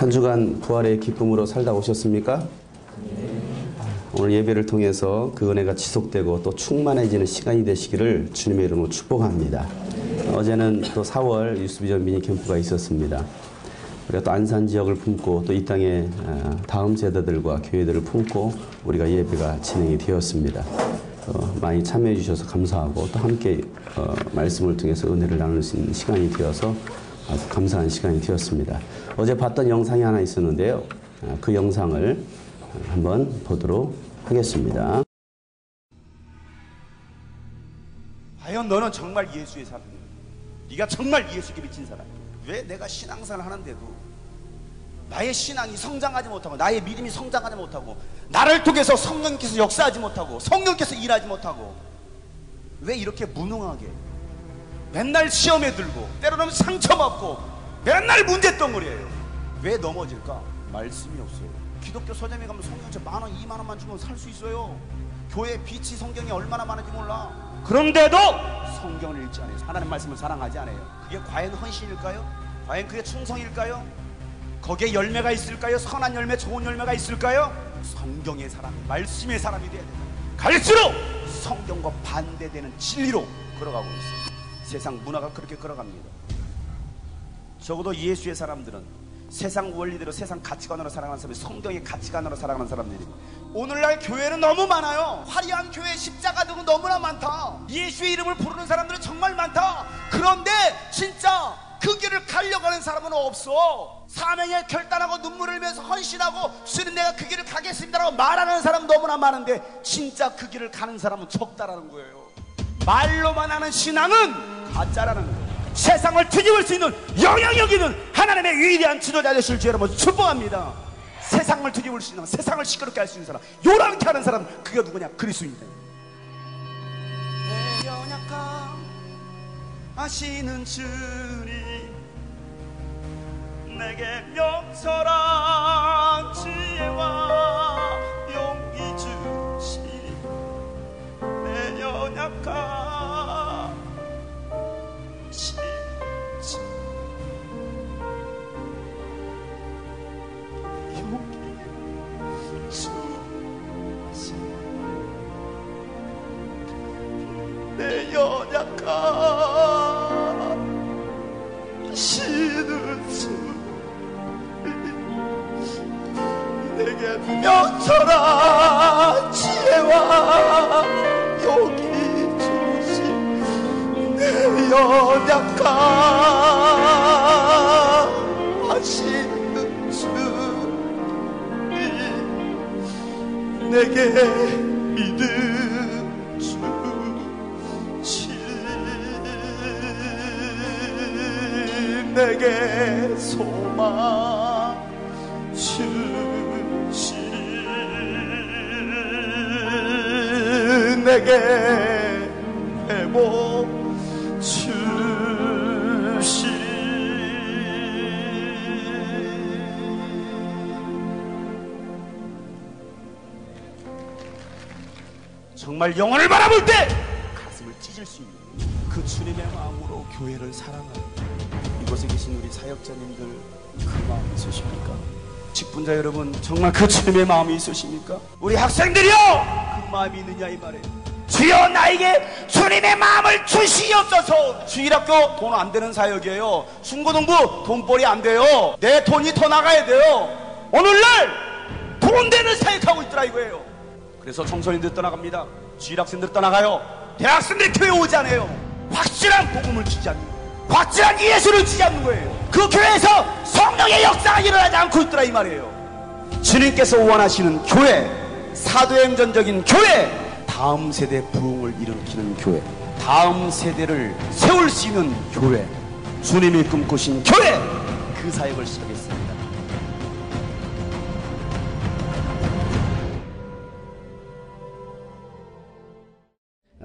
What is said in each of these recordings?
한 주간 부활의 기쁨으로 살다 오셨습니까? 오늘 예배를 통해서 그 은혜가 지속되고 또 충만해지는 시간이 되시기를 주님의 이름으로 축복합니다. 어제는 또 4월 유스비전 미니 캠프가 있었습니다. 우리가 또 안산 지역을 품고 또 이 땅의 다음 세대들과 교회들을 품고 우리가 예배가 진행이 되었습니다. 많이 참여해 주셔서 감사하고 또 함께 말씀을 통해서 은혜를 나눌 수 있는 시간이 되어서 아주 감사한 시간이 되었습니다. 어제 봤던 영상이 하나 있었는데요. 그 영상을 한번 보도록 하겠습니다. 과연 너는 정말 예수의 사람이야? 네가 정말 예수께 미친 사람이야? 왜 내가 신앙생활을 하는데도 나의 신앙이 성장하지 못하고 나의 믿음이 성장하지 못하고 나를 통해서 성령께서 역사하지 못하고 성령께서 일하지 못하고 왜 이렇게 무능하게 맨날 시험에 들고 때로는 상처받고 맨날 문제덩어리예요? 왜 넘어질까? 말씀이 없어요. 기독교 서점에 가면 성경책 10,000원, 20,000원만 주면 살 수 있어요. 교회 빛이 성경이 얼마나 많은지 몰라. 그런데도 성경을 읽지 않아요. 하나님 말씀을 사랑하지 않아요. 그게 과연 헌신일까요? 과연 그게 충성일까요? 거기에 열매가 있을까요? 선한 열매, 좋은 열매가 있을까요? 성경의 사람, 말씀의 사람이 돼야 돼요. 갈수록 성경과 반대되는 진리로 걸어가고 있어요. 세상 문화가 그렇게 걸어갑니다. 적어도 예수의 사람들은 세상 원리대로 세상 가치관으로 살아가는 사람이 성경의 가치관으로 살아가는 사람들입니다. 오늘날 교회는 너무 많아요. 화려한 교회 십자가 들고 너무나 많다. 예수의 이름을 부르는 사람들은 정말 많다. 그런데 진짜 그 길을 가려가는 사람은 없어. 사명에 결단하고 눈물을 흘리면서 헌신하고 주님 내가 그 길을 가겠습니다라고 말하는 사람은 너무나 많은데 진짜 그 길을 가는 사람은 적다라는 거예요. 말로만 하는 신앙은 가짜라는 거예요. 세상을 뒤집을 수 있는 영향력 있는 하나님의 위대한 지도자 되실 주 여러분 축복합니다. 세상을 뒤집을 수 있는, 세상을 시끄럽게 할 수 있는 사람, 요란케 하는 사람, 그게 누구냐? 그리스도입니다. 내 연약함 아시는 주님, 내게 명철한 지혜와 용기 주시니 내 연약함 내 연약함 시는 주 내게 명철한 지혜와 용기 주신 내 연약함 하시는 주님 내게 믿음 내게 소망 주시 내게 회복 주시 정말 영혼을 바라볼 때 가슴을 찢을 수 있는 그 주님의 마음으로 교회를 사랑하는 이곳에 계신 우리 사역자님들 그 마음이 있으십니까? 직분자 여러분 정말 그 주님의 마음이 있으십니까? 우리 학생들이요 그 마음이 있느냐 이 말이에요. 주여 나에게 주님의 마음을 주시옵소서. 주일학교 돈 안 되는 사역이에요. 중고등부 돈벌이 안 돼요. 내 돈이 더 나가야 돼요. 오늘날 돈 되는 사역하고 있더라 이거예요. 그래서 청소년들 떠나갑니다. 주일학생들 떠나가요. 대학생들이 교회 오지 않아요. 확실한 복음을 주지 않는 거예요. 확실한 예수를 주지 않는 거예요. 그 교회에서 성령의 역사가 일어나지 않고 있더라 이 말이에요. 주님께서 원하시는 교회, 사도행전적인 교회, 다음 세대 부흥을 일으키는 교회, 다음 세대를 세울 수 있는 교회, 주님이 꿈꾸신 교회, 그 사역을 시작했습니다.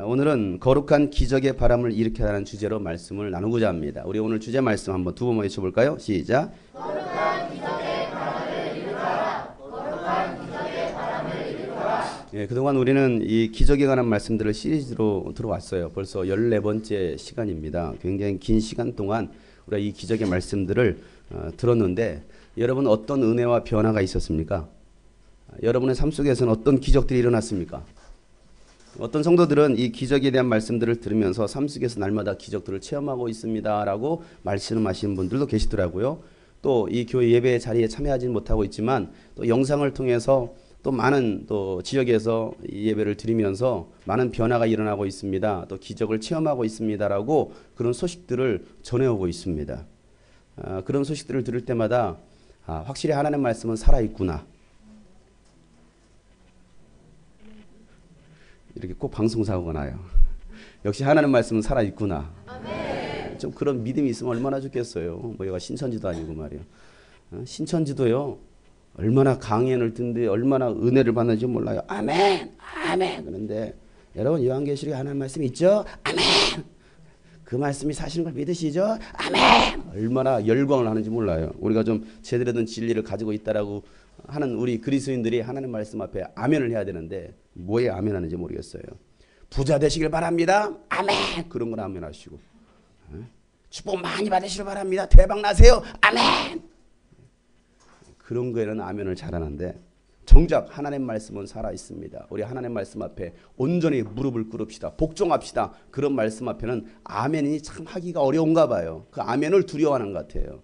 오늘은 거룩한 기적의 바람을 일으켜라는 주제로 말씀을 나누고자 합니다. 우리 오늘 주제 말씀 한번 두 번만 외쳐볼까요? 시작. 거룩한 기적의 바람을 일으켜라. 거룩한 기적의 바람을 일으켜라. 예, 그동안 우리는 이 기적에 관한 말씀들을 시리즈로 들어왔어요. 벌써 14번째 시간입니다. 굉장히 긴 시간 동안 우리가 이 기적의 말씀들을 들었는데 여러분 어떤 은혜와 변화가 있었습니까? 여러분의 삶 속에서는 어떤 기적들이 일어났습니까? 어떤 성도들은 이 기적에 대한 말씀들을 들으면서 삶 속에서 날마다 기적들을 체험하고 있습니다라고 말씀하시는 분들도 계시더라고요. 또 이 교회 예배 자리에 참여하지는 못하고 있지만 또 영상을 통해서 또 많은 또 지역에서 이 예배를 드리면서 많은 변화가 일어나고 있습니다. 또 기적을 체험하고 있습니다라고 그런 소식들을 전해오고 있습니다. 그런 소식들을 들을 때마다 확실히 하나님의 말씀은 살아있구나. 이렇게 꼭 방송사고가 나요. 역시 하나님의 말씀은 살아있구나. 좀 그런 믿음이 있으면 얼마나 좋겠어요. 뭐 얘가 신천지도 아니고 말이에요. 신천지도요. 얼마나 강연을 듣는데 얼마나 은혜를 받는지 몰라요. 아멘, 아멘. 그런데 여러분 요한계시록에 하나님 말씀이 있죠? 아멘. 그 말씀이 사실인 걸 믿으시죠? 아멘. 얼마나 열광을 하는지 몰라요. 우리가 좀 제대로 된 진리를 가지고 있다라고 하는 우리 그리스도인들이 하나님 말씀 앞에 아멘을 해야 되는데 뭐에 아멘하는지 모르겠어요. 부자 되시길 바랍니다. 아멘. 그런 건 아멘 하시고. 축복 많이 받으시길 바랍니다. 대박 나세요. 아멘. 그런 거에는 아멘을 잘하는데 정작 하나님 말씀은 살아있습니다. 우리 하나님 말씀 앞에 온전히 무릎을 꿇읍시다. 복종합시다. 그런 말씀 앞에는 아멘이 참 하기가 어려운가 봐요. 그 아멘을 두려워하는 것 같아요.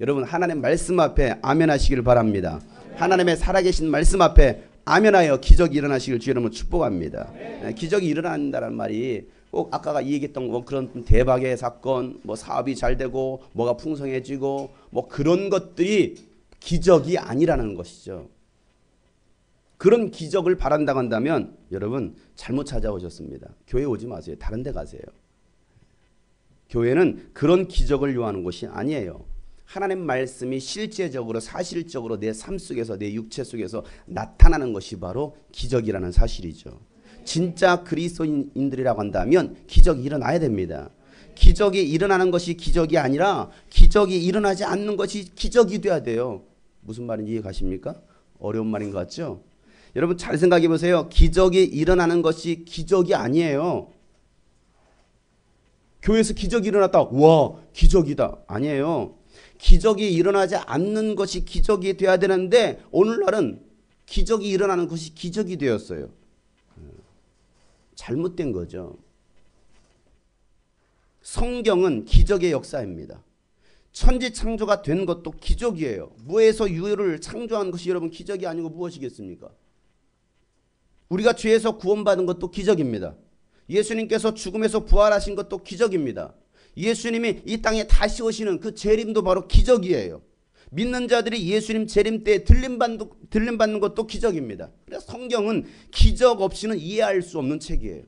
여러분 하나님 말씀 앞에 아멘 하시길 바랍니다. 하나님의 살아계신 말씀 앞에 아멘하여 기적이 일어나시길 주의 이름으로 축복합니다. 기적이 일어난다는 말이 꼭 아까 얘기했던 뭐 그런 대박의 사건, 뭐 사업이 잘 되고 뭐가 풍성해지고 뭐 그런 것들이 기적이 아니라는 것이죠. 그런 기적을 바란다고 한다면 여러분 잘못 찾아오셨습니다. 교회 오지 마세요. 다른 데 가세요. 교회는 그런 기적을 요하는 곳이 아니에요. 하나님 말씀이 실제적으로 사실적으로 내 삶 속에서 내 육체 속에서 나타나는 것이 바로 기적이라는 사실이죠. 진짜 그리스도인들이라고 한다면 기적이 일어나야 됩니다. 기적이 일어나는 것이 기적이 아니라 기적이 일어나지 않는 것이 기적이 돼야 돼요. 무슨 말인지 이해 가십니까? 어려운 말인 것 같죠? 여러분 잘 생각해 보세요. 기적이 일어나는 것이 기적이 아니에요. 교회에서 기적이 일어났다. 와, 기적이다. 아니에요. 기적이 일어나지 않는 것이 기적이 돼야 되는데 오늘날은 기적이 일어나는 것이 기적이 되었어요. 잘못된 거죠. 성경은 기적의 역사입니다. 천지창조가 된 것도 기적이에요. 무에서 유를 창조한 것이 여러분 기적이 아니고 무엇이겠습니까? 우리가 죄에서 구원받은 것도 기적입니다. 예수님께서 죽음에서 부활하신 것도 기적입니다. 예수님이 이 땅에 다시 오시는 그 재림도 바로 기적이에요. 믿는 자들이 예수님 재림 때 들림받는 것도 기적입니다. 그래서 성경은 기적 없이는 이해할 수 없는 책이에요.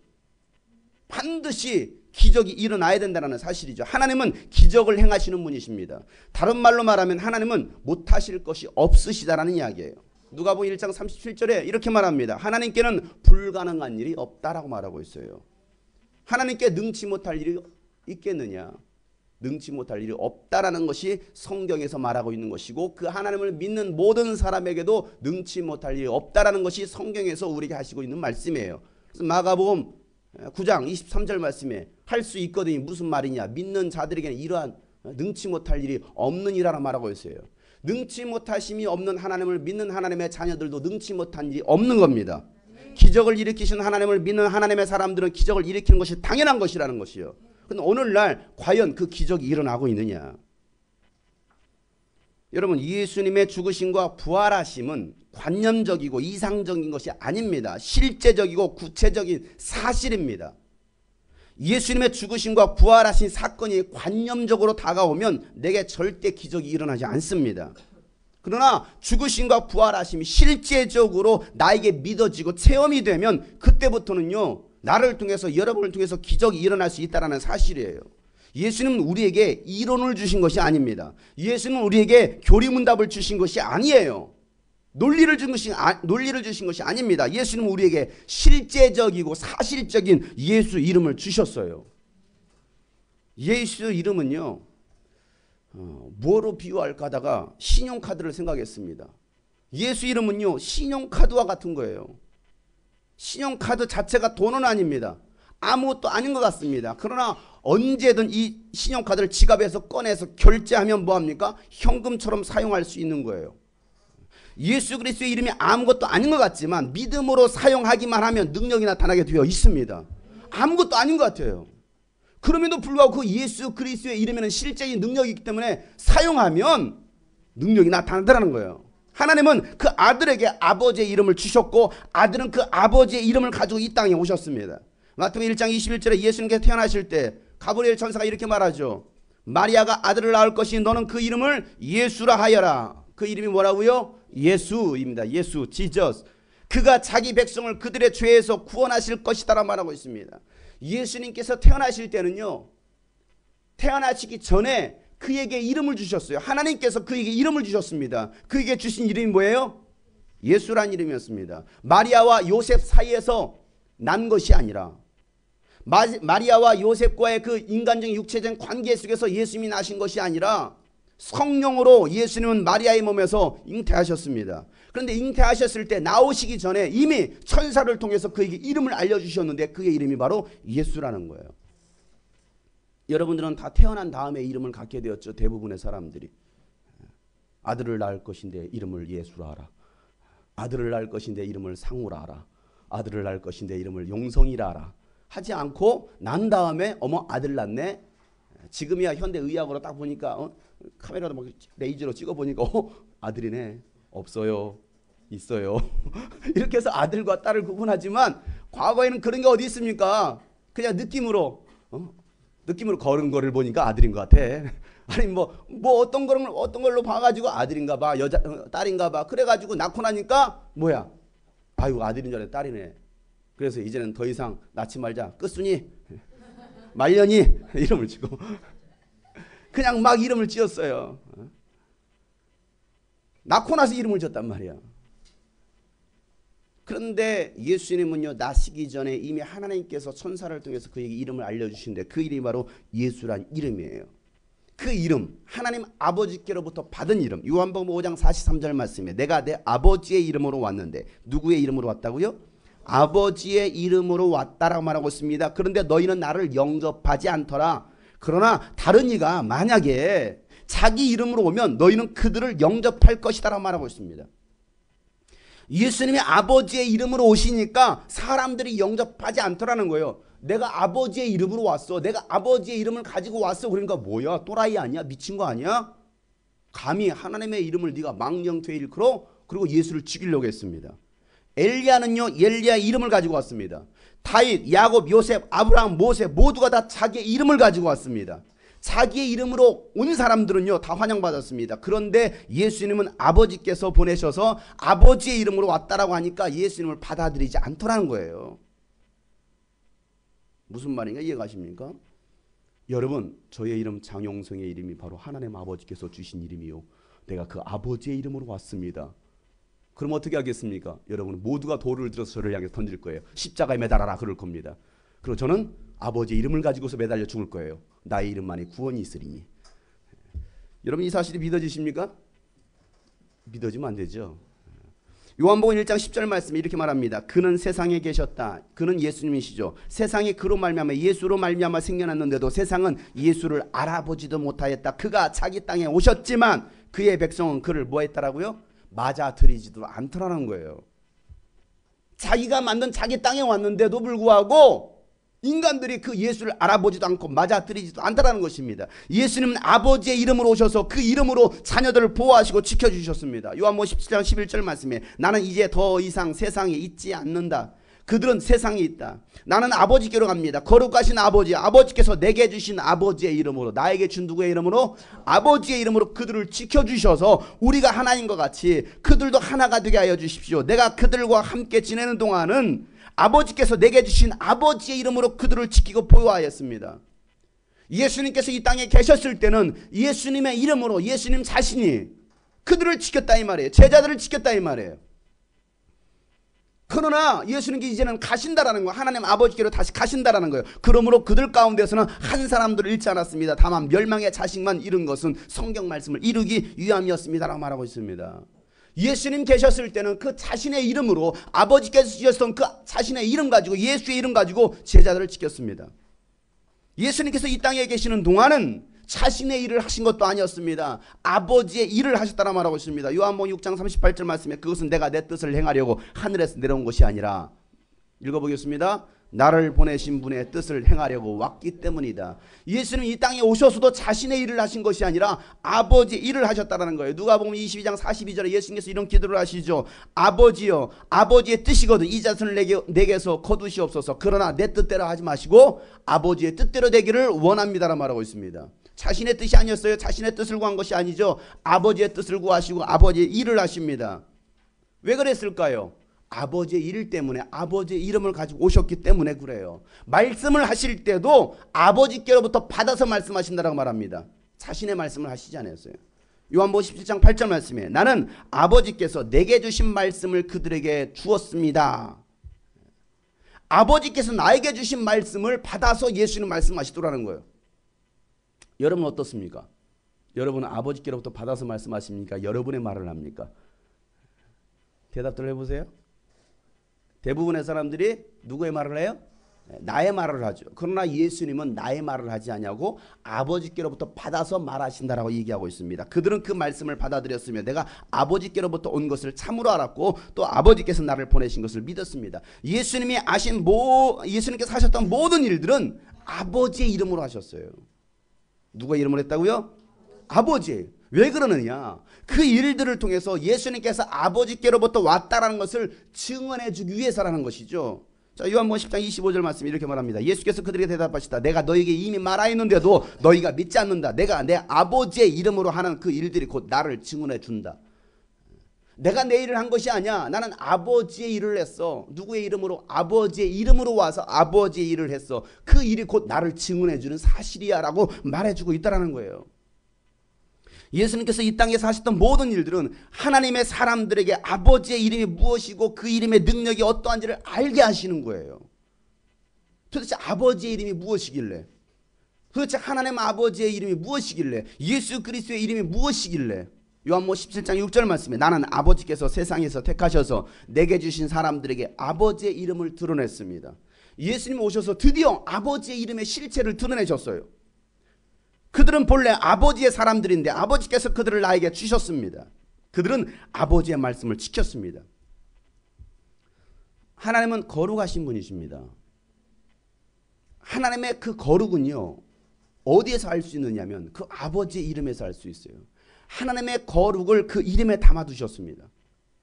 반드시 기적이 일어나야 된다는 사실이죠. 하나님은 기적을 행하시는 분이십니다. 다른 말로 말하면 하나님은 못하실 것이 없으시다라는 이야기예요. 누가복음 1장 37절에 이렇게 말합니다. 하나님께는 불가능한 일이 없다라고 말하고 있어요. 하나님께 능치 못할 일이 있겠느냐? 능치 못할 일이 없다라는 것이 성경에서 말하고 있는 것이고 그 하나님을 믿는 모든 사람에게도 능치 못할 일이 없다라는 것이 성경에서 우리에게 하시고 있는 말씀이에요. 그래서 마가복음 9장 23절 말씀에 할 수 있거든요. 무슨 말이냐? 믿는 자들에게는 이러한 능치 못할 일이 없는 이라는 말하고 있어요. 능치 못하심이 없는 하나님을 믿는 하나님의 자녀들도 능치 못한 일이 없는 겁니다. 기적을 일으키신 하나님을 믿는 하나님의 사람들은 기적을 일으키는 것이 당연한 것이라는 것이요. 그런데 오늘날 과연 그 기적이 일어나고 있느냐? 여러분 예수님의 죽으심과 부활하심은 관념적이고 이상적인 것이 아닙니다. 실제적이고 구체적인 사실입니다. 예수님의 죽으심과 부활하신 사건이 관념적으로 다가오면 내게 절대 기적이 일어나지 않습니다. 그러나 죽으심과 부활하심이 실제적으로 나에게 믿어지고 체험이 되면 그때부터는요. 나를 통해서 여러분을 통해서 기적이 일어날 수 있다는 사실이에요. 예수님은 우리에게 이론을 주신 것이 아닙니다. 예수님은 우리에게 교리문답을 주신 것이 아니에요. 논리를 주신 것이 아닙니다. 예수님은 우리에게 실제적이고 사실적인 예수 이름을 주셨어요. 예수 이름은요. 뭐로 비유할까 하다가 신용카드를 생각했습니다. 예수 이름은요. 신용카드와 같은 거예요. 신용카드 자체가 돈은 아닙니다. 아무것도 아닌 것 같습니다. 그러나 언제든 이 신용카드를 지갑에서 꺼내서 결제하면 뭐합니까? 현금처럼 사용할 수 있는 거예요. 예수 그리스도의 이름이 아무것도 아닌 것 같지만 믿음으로 사용하기만 하면 능력이 나타나게 되어 있습니다. 아무것도 아닌 것 같아요. 그럼에도 불구하고 그 예수 그리스도의 이름에는 실제의 능력이 있기 때문에 사용하면 능력이 나타나더라는 거예요. 하나님은 그 아들에게 아버지의 이름을 주셨고 아들은 그 아버지의 이름을 가지고 이 땅에 오셨습니다. 마태복음 1장 21절에 예수님께서 태어나실 때 가브리엘 천사가 이렇게 말하죠. 마리아가 아들을 낳을 것이 너는 그 이름을 예수라 하여라. 그 이름이 뭐라고요? 예수입니다. 예수, 지저스. 그가 자기 백성을 그들의 죄에서 구원하실 것이다라 말하고 있습니다. 예수님께서 태어나실 때는요, 태어나시기 전에 그에게 이름을 주셨어요. 하나님께서 그에게 이름을 주셨습니다. 그에게 주신 이름이 뭐예요? 예수란 이름이었습니다. 마리아와 요셉 사이에서 난 것이 아니라 마리아와 요셉과의 그 인간적인 육체적인 관계 속에서 예수님이 나신 것이 아니라 성령으로 예수님은 마리아의 몸에서 잉태하셨습니다. 그런데 잉태하셨을 때 나오시기 전에 이미 천사를 통해서 그에게 이름을 알려주셨는데 그의 이름이 바로 예수라는 거예요. 여러분들은 다 태어난 다음에 이름을 갖게 되었죠. 대부분의 사람들이. 아들을 낳을 것인데 이름을 예수라 하라. 아들을 낳을 것인데 이름을 상우라 하라. 아들을 낳을 것인데 이름을 용성이라 하라. 하지 않고 난 다음에 어머 아들 낳네. 지금이야 현대의학으로 딱 보니까 카메라도 막 레이저로 찍어보니까 아들이네. 없어요. 있어요. 이렇게 해서 아들과 딸을 구분하지만 과거에는 그런 게 어디 있습니까? 그냥 느낌으로 걸은 거를 보니까 아들인 것 같아. 아니 뭐 어떤 걸로 봐가지고 아들인가 봐, 딸인가 봐. 그래가지고 낳고 나니까 뭐야? 아유 아들인 줄 알았는데 딸이네. 그래서 이제는 더 이상 낳지 말자. 끝순이 말년이 이름을 지고 그냥 막 이름을 지었어요. 낳고 나서 이름을 지었단 말이야. 그런데 예수님은요, 나시기 전에 이미 하나님께서 천사를 통해서 그에게 이름을 알려주신데 그 이름이 바로 예수란 이름이에요. 그 이름, 하나님 아버지께로부터 받은 이름. 요한복음 5장 43절 말씀에 내가 내 아버지의 이름으로 왔는데 누구의 이름으로 왔다고요? 아버지의 이름으로 왔다라고 말하고 있습니다. 그런데 너희는 나를 영접하지 않더라. 그러나 다른 이가 만약에 자기 이름으로 오면 너희는 그들을 영접할 것이다 라고 말하고 있습니다. 예수님이 아버지의 이름으로 오시니까 사람들이 영접하지 않더라는 거예요. 내가 아버지의 이름으로 왔어. 내가 아버지의 이름을 가지고 왔어. 그러니까 뭐야? 또라이 아니야? 미친 거 아니야? 감히 하나님의 이름을 네가 망령되이 일컬어? 그리고 예수를 죽이려고 했습니다. 엘리야는요, 엘리야의 이름을 가지고 왔습니다. 다윗, 야곱, 요셉, 아브라함, 모세 모두가 다 자기의 이름을 가지고 왔습니다. 자기의 이름으로 온 사람들은요 다 환영받았습니다. 그런데 예수님은 아버지께서 보내셔서 아버지의 이름으로 왔다라고 하니까 예수님을 받아들이지 않더라는 거예요. 무슨 말인가 이해가십니까? 여러분, 저의 이름 장용성의 이름이 바로 하나님 아버지께서 주신 이름이요, 내가 그 아버지의 이름으로 왔습니다. 그럼 어떻게 하겠습니까? 여러분 모두가 돌을 들어서 저를 향해 던질 거예요. 십자가에 매달아라 그럴 겁니다. 그리고 저는 아버지의 이름을 가지고서 매달려 죽을 거예요. 나의 이름만이 구원이 있으리니. 여러분 이 사실이 믿어지십니까? 믿어지면 안 되죠. 요한복음 1장 10절 말씀에 이렇게 말합니다. 그는 세상에 계셨다. 그는 예수님이시죠. 세상이 그로 말미암아 예수로 말미암아 생겨났는데도 세상은 예수를 알아보지도 못하였다. 그가 자기 땅에 오셨지만 그의 백성은 그를 뭐 했다라고요? 맞아들이지도 않더라는 거예요. 자기가 만든 자기 땅에 왔는데도 불구하고 인간들이 그 예수를 알아보지도 않고 맞아들이지도 않다라는 것입니다. 예수님은 아버지의 이름으로 오셔서 그 이름으로 자녀들을 보호하시고 지켜주셨습니다. 요한복음 17장 11절 말씀에 나는 이제 더 이상 세상에 있지 않는다. 그들은 세상에 있다. 나는 아버지께로 갑니다. 거룩하신 아버지, 아버지께서 내게 주신 아버지의 이름으로, 나에게 준 누구의 이름으로? 아버지의 이름으로 그들을 지켜주셔서 우리가 하나인 것 같이 그들도 하나가 되게 하여 주십시오. 내가 그들과 함께 지내는 동안은 아버지께서 내게 주신 아버지의 이름으로 그들을 지키고 보호하였습니다. 예수님께서 이 땅에 계셨을 때는 예수님의 이름으로 예수님 자신이 그들을 지켰다 이 말이에요. 제자들을 지켰다 이 말이에요. 그러나 예수님께서 이제는 가신다라는 거예요. 하나님 아버지께로 다시 가신다라는 거예요. 그러므로 그들 가운데서는 한 사람들을 잃지 않았습니다. 다만 멸망의 자식만 잃은 것은 성경 말씀을 이루기 위함이었습니다라고 말하고 있습니다. 예수님 계셨을 때는 그 자신의 이름으로 아버지께서 지었던 그 자신의 이름 가지고 예수의 이름 가지고 제자들을 지켰습니다. 예수님께서 이 땅에 계시는 동안은 자신의 일을 하신 것도 아니었습니다. 아버지의 일을 하셨다라 말하고 있습니다. 요한복음 6장 38절 말씀에 그것은 내가 내 뜻을 행하려고 하늘에서 내려온 것이 아니라 읽어보겠습니다. 나를 보내신 분의 뜻을 행하려고 왔기 때문이다. 예수님 이 땅에 오셔서도 자신의 일을 하신 것이 아니라 아버지의 일을 하셨다는 거예요. 누가복음 22장 42절에 예수님께서 이런 기도를 하시죠. 아버지여, 아버지의 뜻이거든 이 자손을 내게서 거두시옵소서. 그러나 내 뜻대로 하지 마시고 아버지의 뜻대로 되기를 원합니다라 말하고 있습니다. 자신의 뜻이 아니었어요. 자신의 뜻을 구한 것이 아니죠. 아버지의 뜻을 구하시고 아버지의 일을 하십니다. 왜 그랬을까요? 아버지의 일 때문에, 아버지의 이름을 가지고 오셨기 때문에 그래요. 말씀을 하실 때도 아버지께로부터 받아서 말씀하신다라고 말합니다. 자신의 말씀을 하시지 않았어요. 요한복음 17장 8절 말씀에 나는 아버지께서 내게 주신 말씀을 그들에게 주었습니다. 아버지께서 나에게 주신 말씀을 받아서 예수님 말씀하시더라는 거예요. 여러분 어떻습니까? 여러분은 아버지께로부터 받아서 말씀하십니까? 여러분의 말을 합니까? 대답들 해보세요. 대부분의 사람들이 누구의 말을 해요? 나의 말을 하죠. 그러나 예수님은 나의 말을 하지 않냐고 아버지께로부터 받아서 말하신다라고 얘기하고 있습니다. 그들은 그 말씀을 받아들였으며 내가 아버지께로부터 온 것을 참으로 알았고 또 아버지께서 나를 보내신 것을 믿었습니다. 예수님께서 하셨던 모든 일들은 아버지의 이름으로 하셨어요. 누가 이름을 했다고요? 아버지. 왜 그러느냐? 그 일들을 통해서 예수님께서 아버지께로부터 왔다라는 것을 증언해 주기 위해서라는 것이죠. 자, 요한복음 10장 25절 말씀 이렇게 말합니다. 예수께서 그들에게 대답하시다. 내가 너에게 이미 말하였는데도 너희가 믿지 않는다. 내가 내 아버지의 이름으로 하는 그 일들이 곧 나를 증언해 준다. 내가 내 일을 한 것이 아니야. 나는 아버지의 일을 했어. 누구의 이름으로? 아버지의 이름으로 와서 아버지의 일을 했어. 그 일이 곧 나를 증언해 주는 사실이야 라고 말해주고 있다는 거예요. 예수님께서 이 땅에서 하셨던 모든 일들은 하나님의 사람들에게 아버지의 이름이 무엇이고 그 이름의 능력이 어떠한지를 알게 하시는 거예요. 도대체 아버지의 이름이 무엇이길래? 도대체 하나님 아버지의 이름이 무엇이길래? 예수 그리스도의 이름이 무엇이길래? 요한복음 17장 6절 말씀에 나는 아버지께서 세상에서 택하셔서 내게 주신 사람들에게 아버지의 이름을 드러냈습니다. 예수님 오셔서 드디어 아버지의 이름의 실체를 드러내셨어요. 그들은 본래 아버지의 사람들인데 아버지께서 그들을 나에게 주셨습니다. 그들은 아버지의 말씀을 지켰습니다. 하나님은 거룩하신 분이십니다. 하나님의 그 거룩은요, 어디에서 알 수 있느냐면 그 아버지의 이름에서 알 수 있어요. 하나님의 거룩을 그 이름에 담아두셨습니다.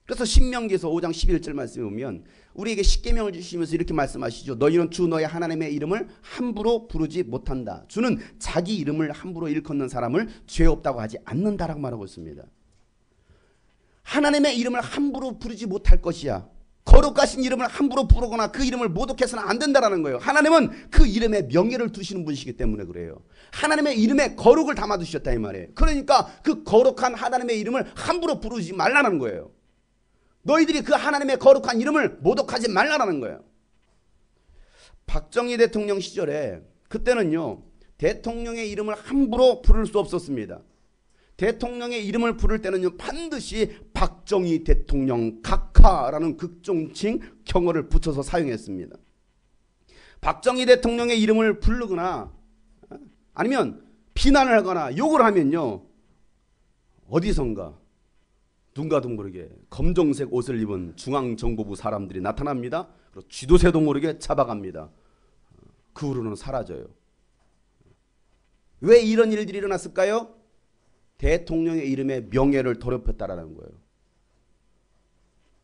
그래서 신명기에서 5장 11절 말씀에 보면 우리에게 십계명을 주시면서 이렇게 말씀하시죠. 너희는 주 너희 하나님의 이름을 함부로 부르지 못한다. 주는 자기 이름을 함부로 일컫는 사람을 죄 없다고 하지 않는다라고 말하고 있습니다. 하나님의 이름을 함부로 부르지 못할 것이야. 거룩하신 이름을 함부로 부르거나 그 이름을 모독해서는 안 된다라는 거예요. 하나님은 그 이름에 명예를 두시는 분이시기 때문에 그래요. 하나님의 이름에 거룩을 담아두셨다 이 말이에요. 그러니까 그 거룩한 하나님의 이름을 함부로 부르지 말라는 거예요. 너희들이 그 하나님의 거룩한 이름을 모독하지 말라는 거예요. 박정희 대통령 시절에 그때는요, 대통령의 이름을 함부로 부를 수 없었습니다. 대통령의 이름을 부를 때는요, 반드시 박정희 대통령 각하라는 극존칭 경어를 붙여서 사용했습니다. 박정희 대통령의 이름을 부르거나 아니면 비난을 하거나 욕을 하면요, 어디선가 눈과 눈 모르게 검정색 옷을 입은 중앙정보부 사람들이 나타납니다. 그리고 쥐도 새도 모르게 잡아갑니다. 그 후로는 사라져요. 왜 이런 일들이 일어났을까요? 대통령의 이름에 명예를 더럽혔다라는 거예요.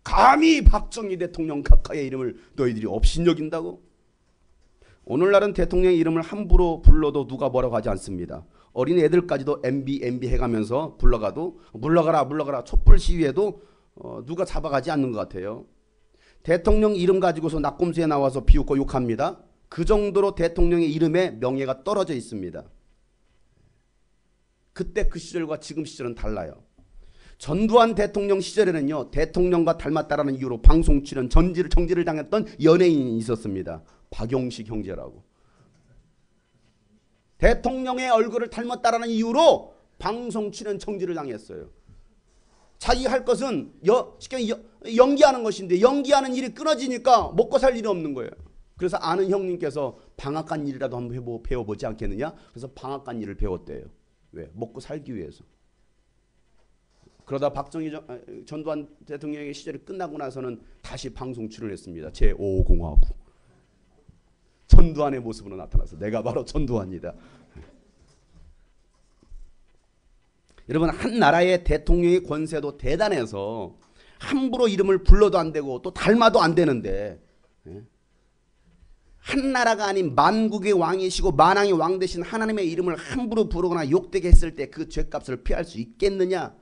감히 박정희 대통령 각하의 이름을 너희들이 업신여긴다고? 오늘날은 대통령의 이름을 함부로 불러도 누가 뭐라고 하지 않습니다. 어린 애들까지도 MB 해가면서 불러가도 물러가라 촛불 시위에도 누가 잡아가지 않는 것 같아요. 대통령 이름 가지고서 낙곰수에 나와서 비웃고 욕합니다. 그 정도로 대통령의 이름에 명예가 떨어져 있습니다. 그때 그 시절과 지금 시절은 달라요. 전두환 대통령 시절에는요, 대통령과 닮았다라는 이유로 방송 출연 정지를 당했던 연예인이 있었습니다. 박용식 형제라고. 대통령의 얼굴을 닮았다라는 이유로 방송 출연 정지를 당했어요. 자기가 할 것은 연기하는 것인데 연기하는 일이 끊어지니까 먹고 살 일이 없는 거예요. 그래서 아는 형님께서 방앗간 일이라도 한번 배워보지 않겠느냐? 그래서 방앗간 일을 배웠대요. 왜? 먹고 살기 위해서. 그러다 박정희 전두환 대통령의 시절이 끝나고 나서는 다시 방송 출연했습니다. 제5공화국. 전두환의 모습으로 나타나서 내가 바로 전두환이다. 여러분, 한 나라의 대통령의 권세도 대단해서 함부로 이름을 불러도 안 되고 또 닮아도 안 되는데, 한 나라가 아닌 만국의 왕이시고 만왕의 왕 되신 하나님의 이름을 함부로 부르거나 욕되게 했을 때 그 죄값을 피할 수 있겠느냐?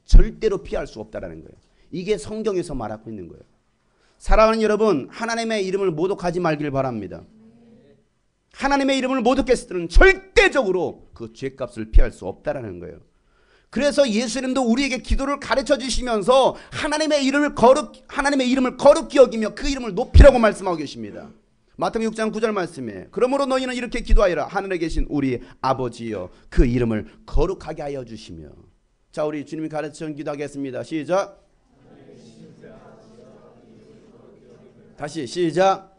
절대로 피할 수 없다라는 거예요. 이게 성경에서 말하고 있는 거예요. 사랑하는 여러분, 하나님의 이름을 모독하지 말길 바랍니다. 하나님의 이름을 모독했을 때는 절대적으로 그 죄값을 피할 수 없다라는 거예요. 그래서 예수님도 우리에게 기도를 가르쳐 주시면서 하나님의 이름을 거룩히 여기며 그 이름을 높이라고 말씀하고 계십니다. 마태복음 6장 9절 말씀에 그러므로 너희는 이렇게 기도하여라. 하늘에 계신 우리 아버지여 그 이름을 거룩하게 하여 주시며. 자, 우리 주님이 가르쳐준 기도하겠습니다. 시작. 다시 시작.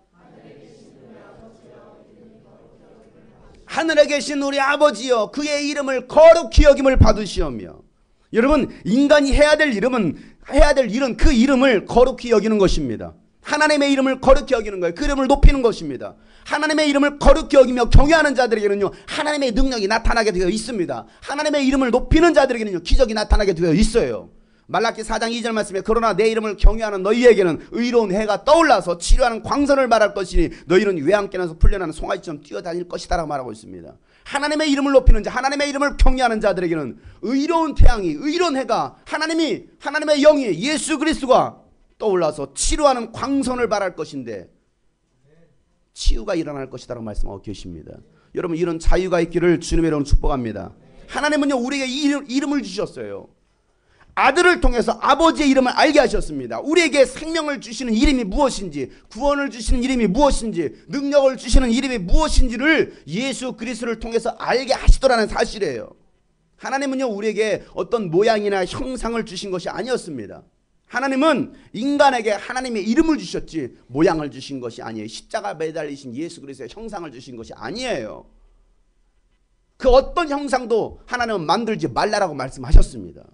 하늘에 계신 우리 아버지여 그의 이름을 거룩히 여김을 받으시오며. 여러분, 인간이 해야 될 일은 그 이름을 거룩히 여기는 것입니다. 하나님의 이름을 거룩히 여기는 거예요. 그 이름을 높이는 것입니다. 하나님의 이름을 거룩히 여기며 경외하는 자들에게는요, 하나님의 능력이 나타나게 되어 있습니다. 하나님의 이름을 높이는 자들에게는요, 기적이 나타나게 되어 있어요. 말라기 4장 2절 말씀에 그러나 내 이름을 경외하는 너희에게는 의로운 해가 떠올라서 치료하는 광선을 발할 것이니 너희는 외양간에서 풀려나는 송아지처럼 뛰어다닐 것이다 라고 말하고 있습니다. 하나님의 이름을 높이는 자, 하나님의 이름을 경외하는 자들에게는 의로운 태양이, 의로운 해가, 하나님의 영이, 예수 그리스도가 떠올라서 치료하는 광선을 발할 것인데 치유가 일어날 것이다 라고 말씀하고 계십니다. 여러분, 이런 자유가 있기를 주님의 이름으로 축복합니다. 하나님은요, 우리에게 이름을 주셨어요. 아들을 통해서 아버지의 이름을 알게 하셨습니다. 우리에게 생명을 주시는 이름이 무엇인지, 구원을 주시는 이름이 무엇인지, 능력을 주시는 이름이 무엇인지를 예수 그리스도를 통해서 알게 하시더라는 사실이에요. 하나님은요, 우리에게 어떤 모양이나 형상을 주신 것이 아니었습니다. 하나님은 인간에게 하나님의 이름을 주셨지 모양을 주신 것이 아니에요. 십자가 매달리신 예수 그리스도의 형상을 주신 것이 아니에요. 그 어떤 형상도 하나님은 만들지 말라라고 말씀하셨습니다.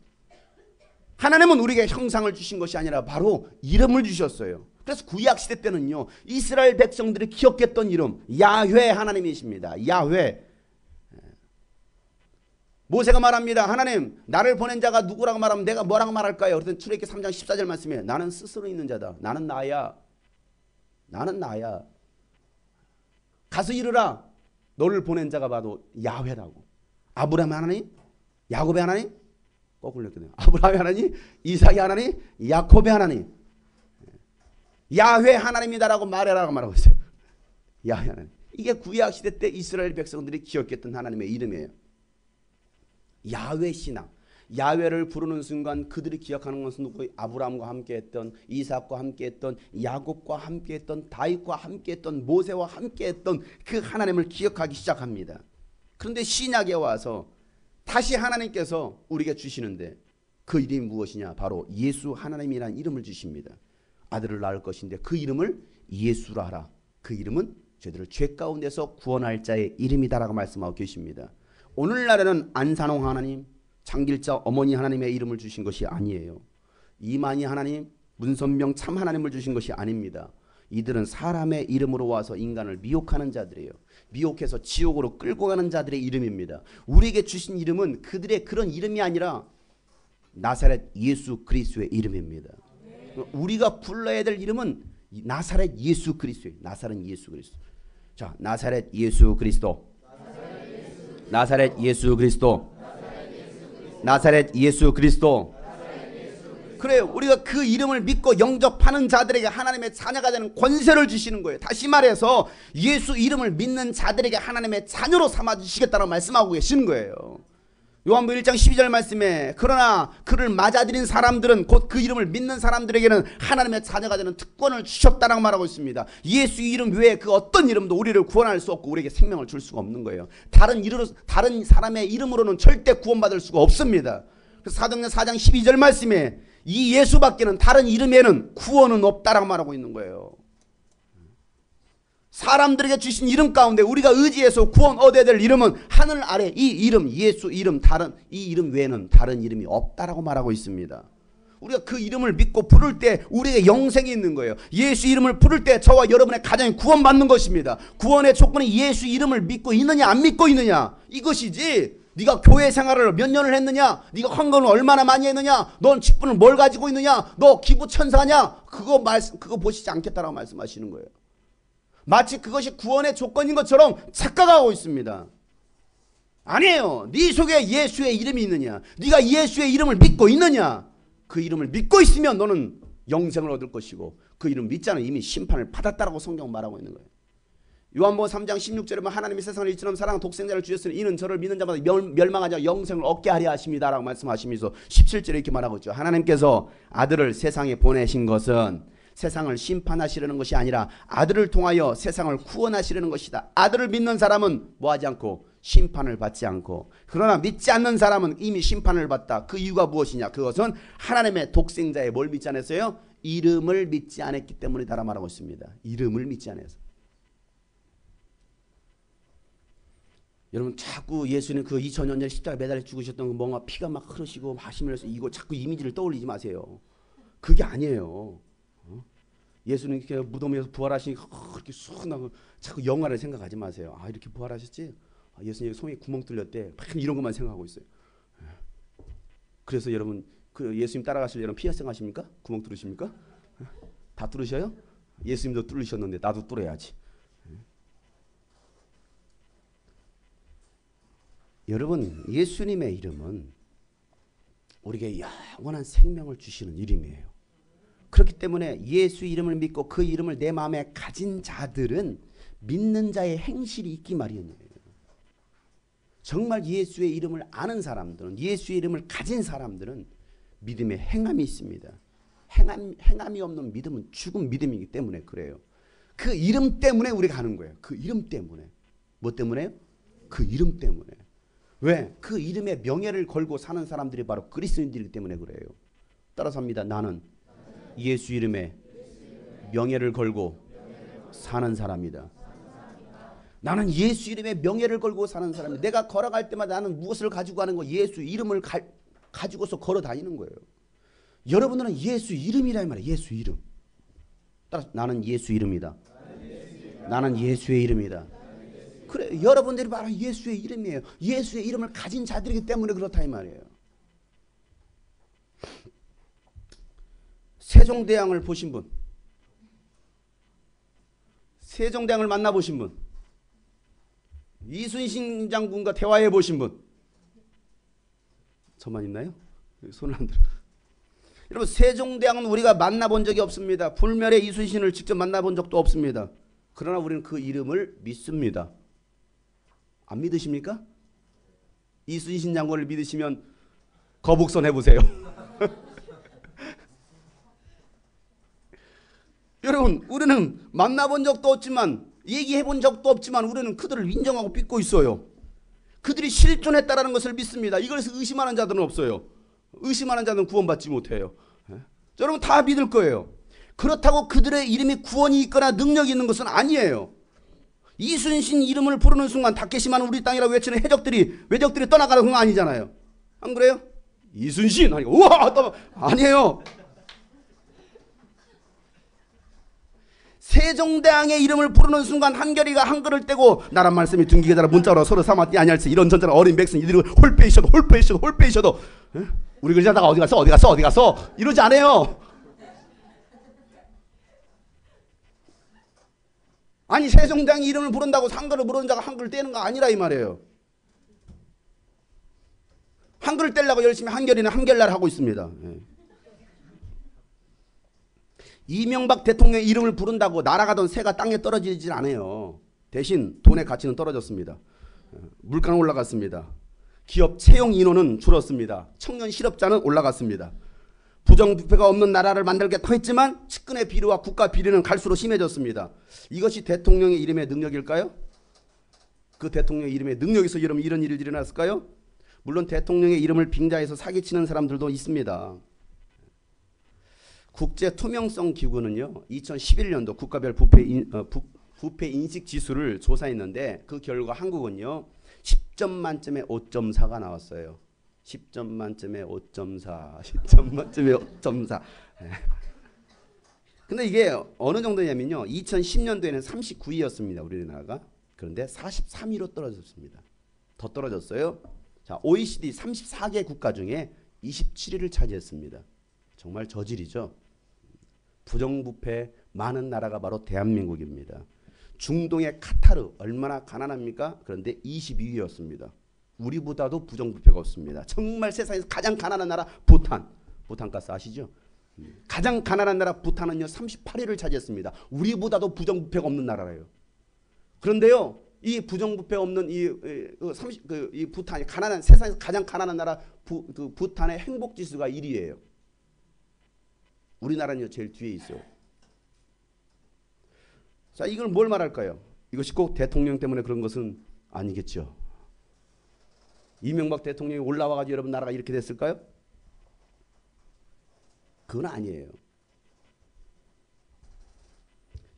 하나님은 우리에게 형상을 주신 것이 아니라 바로 이름을 주셨어요. 그래서 구약 시대 때는요, 이스라엘 백성들이 기억했던 이름 야훼 하나님이십니다. 야훼. 모세가 말합니다. 하나님, 나를 보낸 자가 누구라고 말하면 내가 뭐라고 말할까요? 그랬더니 출애굽기 3장 14절 말씀에 나는 스스로 있는 자다. 나는 나야. 나는 나야. 가서 이르라. 너를 보낸 자가 봐도 야훼라고. 아브라함의 하나님, 야곱의 하나님, 거꾸로 읽거든요. 아브라함의 하나님, 이삭의 하나님, 야곱의 하나님. 야훼 하나님이다라고 말해라라고 말하고 있어요. 야훼 하나님. 이게 구약 시대 때 이스라엘 백성들이 기억했던 하나님의 이름이에요. 야훼 신앙. 야훼를 부르는 순간 그들이 기억하는 것은 누구? 아브라함과 함께했던, 이삭과 함께했던, 야곱과 함께했던, 다윗과 함께했던, 모세와 함께했던 그 하나님을 기억하기 시작합니다. 그런데 신약에 와서 다시 하나님께서 우리에게 주시는데 그 이름이 무엇이냐? 바로 예수 하나님이라는 이름을 주십니다. 아들을 낳을 것인데 그 이름을 예수라 하라. 그 이름은 저희들을 죄 가운데서 구원할 자의 이름이다라고 말씀하고 계십니다. 오늘날에는 안산홍 하나님, 장길자 어머니 하나님의 이름을 주신 것이 아니에요. 이만희 하나님, 문선명 참 하나님을 주신 것이 아닙니다. 이들은 사람의 이름으로 와서 인간을 미혹하는 자들이에요. 미혹해서 지옥으로 끌고 가는 자들의 이름입니다. 우리에게 주신 이름은 그들의 그런 이름이 아니라 나사렛 예수 그리스도의 이름입니다. 우리가 불러야 될 이름은 나사렛 예수 그리스도예요. 나사렛 예수 그리스도. 자, 나사렛 예수 그리스도. 나사렛 예수 그리스도. 나사렛 예수 그리스도. 그래요. 우리가 그 이름을 믿고 영접하는 자들에게 하나님의 자녀가 되는 권세를 주시는 거예요. 다시 말해서 예수 이름을 믿는 자들에게 하나님의 자녀로 삼아주시겠다고 말씀하고 계시는 거예요. 요한복음 1장 12절 말씀에 그러나 그를 맞아들인 사람들은 곧 그 이름을 믿는 사람들에게는 하나님의 자녀가 되는 특권을 주셨다라고 말하고 있습니다. 예수 이름 외에 그 어떤 이름도 우리를 구원할 수 없고 우리에게 생명을 줄 수가 없는 거예요. 다른 사람의 이름으로는 절대 구원받을 수가 없습니다. 그래서 사도행전 4장 12절 말씀에 이 예수밖에는 다른 이름에는 구원은 없다라고 말하고 있는 거예요. 사람들에게 주신 이름 가운데 우리가 의지해서 구원 얻어야 될 이름은 하늘 아래 이 이름, 예수 이름, 다른 이 이름 외에는 다른 이름이 없다라고 말하고 있습니다. 우리가 그 이름을 믿고 부를 때 우리에게 영생이 있는 거예요. 예수 이름을 부를 때 저와 여러분의 가정이 구원받는 것입니다. 구원의 조건이 예수 이름을 믿고 있느냐 안 믿고 있느냐 이것이지, 네가 교회 생활을 몇 년을 했느냐, 네가 헌금을 얼마나 많이 했느냐, 넌 직분을 뭘 가지고 있느냐, 너 기부 천사냐, 그거 보시지 않겠다라고 말씀하시는 거예요. 마치 그것이 구원의 조건인 것처럼 착각하고 있습니다. 아니에요. 네 속에 예수의 이름이 있느냐, 네가 예수의 이름을 믿고 있느냐, 그 이름을 믿고 있으면 너는 영생을 얻을 것이고, 그 이름 믿지 않으면 이미 심판을 받았다라고 성경은 말하고 있는 거예요. 요한복음 3장 16절에 보면 하나님이 세상을 이처럼 사랑한 독생자를 주셨으니 이는 저를 믿는 자마다 멸망하지 않고 영생을 얻게 하려 하십니다 라고 말씀하시면서 17절에 이렇게 말하고 있죠. 하나님께서 아들을 세상에 보내신 것은 세상을 심판하시려는 것이 아니라 아들을 통하여 세상을 구원하시려는 것이다. 아들을 믿는 사람은 뭐하지 않고 심판을 받지 않고, 그러나 믿지 않는 사람은 이미 심판을 받다. 그 이유가 무엇이냐? 그것은 하나님의 독생자의 뭘 믿지 않았어요? 이름을 믿지 않았기 때문이다라 말하고 있습니다. 이름을 믿지 않아서. 여러분 자꾸 예수님 그 2000년 전에 십자가에 매달려 죽으셨던 그 뭔가 피가 막 흐르시고 하시면서 이거 자꾸 이미지를 떠올리지 마세요. 그게 아니에요. 예수님 이렇게 무덤에서 부활하시니까 이렇게 쑥 나고 자꾸 영화를 생각하지 마세요. 아 이렇게 부활하셨지? 아, 예수님 손에 구멍 뚫렸대. 이런 것만 생각하고 있어요. 그래서 여러분 그 예수님 따라가실 여러분 피해성 하십니까? 구멍 뚫으십니까? 다 뚫으셔요? 예수님도 뚫으셨는데 나도 뚫어야지. 여러분 예수님의 이름은 우리에게 영원한 생명을 주시는 이름이에요. 그렇기 때문에 예수 이름을 믿고 그 이름을 내 마음에 가진 자들은 믿는 자의 행실이 있기 마련이에요. 정말 예수의 이름을 아는 사람들은, 예수의 이름을 가진 사람들은 믿음에 행함이 있습니다. 행함이 없는 믿음은 죽은 믿음이기 때문에 그래요. 그 이름 때문에 우리가 하는 거예요. 그 이름 때문에. 뭐 때문에요? 그 이름 때문에. 왜? 그 이름에 명예를 걸고 사는 사람들이 바로 그리스도인들이기 때문에 그래요. 따라서 합니다. 나는 예수 이름에 명예를 걸고 사는 사람이다. 나는 예수 이름에 명예를 걸고 사는 사람이다. 내가 걸어갈 때마다 나는 무엇을 가지고 가는 거? 예수 이름을 가지고서 걸어 다니는 거예요. 여러분들은 예수 이름이라 말이에요. 예수 이름. 따라서 나는 예수 이름이다. 나는 예수의 이름이다. 그래, 여러분들이 바로 예수의 이름이에요. 예수의 이름을 가진 자들이기 때문에 그렇다 이 말이에요. 세종대왕을 보신 분, 세종대왕을 만나보신 분, 이순신 장군과 대화해 보신 분, 저만 있나요? 손을 안 들어. 여러분 세종대왕은 우리가 만나본 적이 없습니다. 불멸의 이순신을 직접 만나본 적도 없습니다. 그러나 우리는 그 이름을 믿습니다. 안 믿으십니까? 이순신 장군을 믿으시면 거북선 해보세요. 여러분 우리는 만나본 적도 없지만 얘기해본 적도 없지만 우리는 그들을 인정하고 믿고 있어요. 그들이 실존했다라는 것을 믿습니다. 이것을 의심하는 자들은 없어요. 의심하는 자는 구원받지 못해요. 여러분 다 믿을 거예요. 그렇다고 그들의 이름이 구원이 있거나 능력이 있는 것은 아니에요. 이순신 이름을 부르는 순간 다케시마는 우리 땅이라고 외치는 외적들이 떠나가는 건 아니잖아요. 안 그래요? 이순신 하니까 우와 아니에요. 세종대왕의 이름을 부르는 순간 한결이가 한글을 떼고 나란 말씀이 둥기게 자라 문자로 서로 삼았디 아니할세 이런 전자는 어린 백성 이들이 홀빼이셔도 우리 그러자다가 어디 갔어 이러지 않아요. 아니 세종대왕의 이름을 부른다고 한글을 부르는 자가 한글을 떼는 거 아니라 이 말이에요. 한글을 떼려고 열심히 한결이는 한결날 하고 있습니다. 이명박 대통령의 이름을 부른다고 날아가던 새가 땅에 떨어지질 않아요. 대신 돈의 가치는 떨어졌습니다. 물가는 올라갔습니다. 기업 채용 인원은 줄었습니다. 청년 실업자는 올라갔습니다. 부정부패가 없는 나라를 만들겠다고 했지만 측근의 비리와 국가 비리는 갈수록 심해졌습니다. 이것이 대통령의 이름의 능력일까요? 그 대통령의 이름의 능력에서 여러분 이런 일이 일어났을까요? 물론 대통령의 이름을 빙자해서 사기치는 사람들도 있습니다. 국제투명성기구는요 2011년도 국가별 부패 인식 지수를 조사했는데 그 결과 한국은요 10점 만점에 5.4가 나왔어요. 10점 만점에 5.4 10점 만점에 5.4. 근데 이게 어느 정도냐면요 2010년도에는 39위였습니다 우리나라가. 그런데 43위로 떨어졌습니다. 더 떨어졌어요. 자, OECD 34개 국가 중에 27위를 차지했습니다. 정말 저질이죠. 부정부패 많은 나라가 바로 대한민국입니다. 중동의 카타르 얼마나 가난합니까? 그런데 22위였습니다. 우리보다도 부정부패가 없습니다. 정말 세상에서 가장 가난한 나라 부탄. 부탄 가스 아시죠? 가장 가난한 나라 부탄은요 38위를 차지했습니다. 우리보다도 부정부패가 없는 나라예요. 그런데요 이 부정부패 없는 이 부탄이 가난한 세상에서 가장 가난한 나라 부탄의 행복지수가 1위예요. 우리나라는요 제일 뒤에 있어요. 자, 이걸 뭘 말할까요? 이것이 꼭 대통령 때문에 그런 것은 아니겠죠. 이명박 대통령이 올라와가지고 여러분 나라가 이렇게 됐을까요? 그건 아니에요.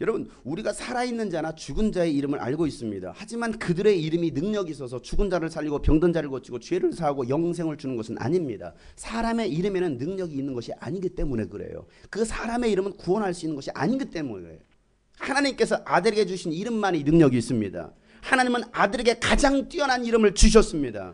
여러분 우리가 살아있는 자나 죽은 자의 이름을 알고 있습니다. 하지만 그들의 이름이 능력이 있어서 죽은 자를 살리고 병든 자를 고치고 죄를 사하고 영생을 주는 것은 아닙니다. 사람의 이름에는 능력이 있는 것이 아니기 때문에 그래요. 그 사람의 이름은 구원할 수 있는 것이 아니기 때문에 그래요. 하나님께서 아들에게 주신 이름만이 능력이 있습니다. 하나님은 아들에게 가장 뛰어난 이름을 주셨습니다.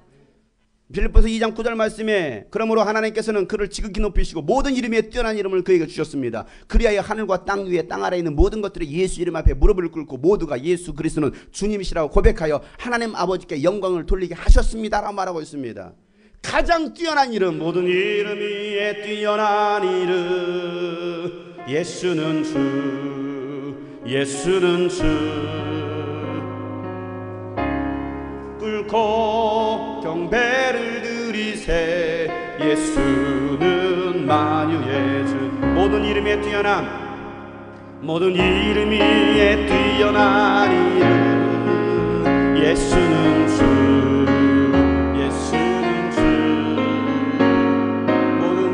빌립보서 2장 9절 말씀에 그러므로 하나님께서는 그를 지극히 높이시고 모든 이름 위에 뛰어난 이름을 그에게 주셨습니다. 그리하여 하늘과 땅 위에 땅 아래에 있는 모든 것들이 예수 이름 앞에 무릎을 꿇고 모두가 예수 그리스도는 주님이시라고 고백하여 하나님 아버지께 영광을 돌리게 하셨습니다라고 말하고 있습니다. 가장 뛰어난 이름, 모든 이름 위에 뛰어난 이름, 예수는 주, 예수는 주. 꿇고 경배를 드리세 예수는 만유의 주. 모든 이름 위에 뛰어난, 모든 이름 위에 뛰어난 이름, 예수는 주, 예수는 주. 모든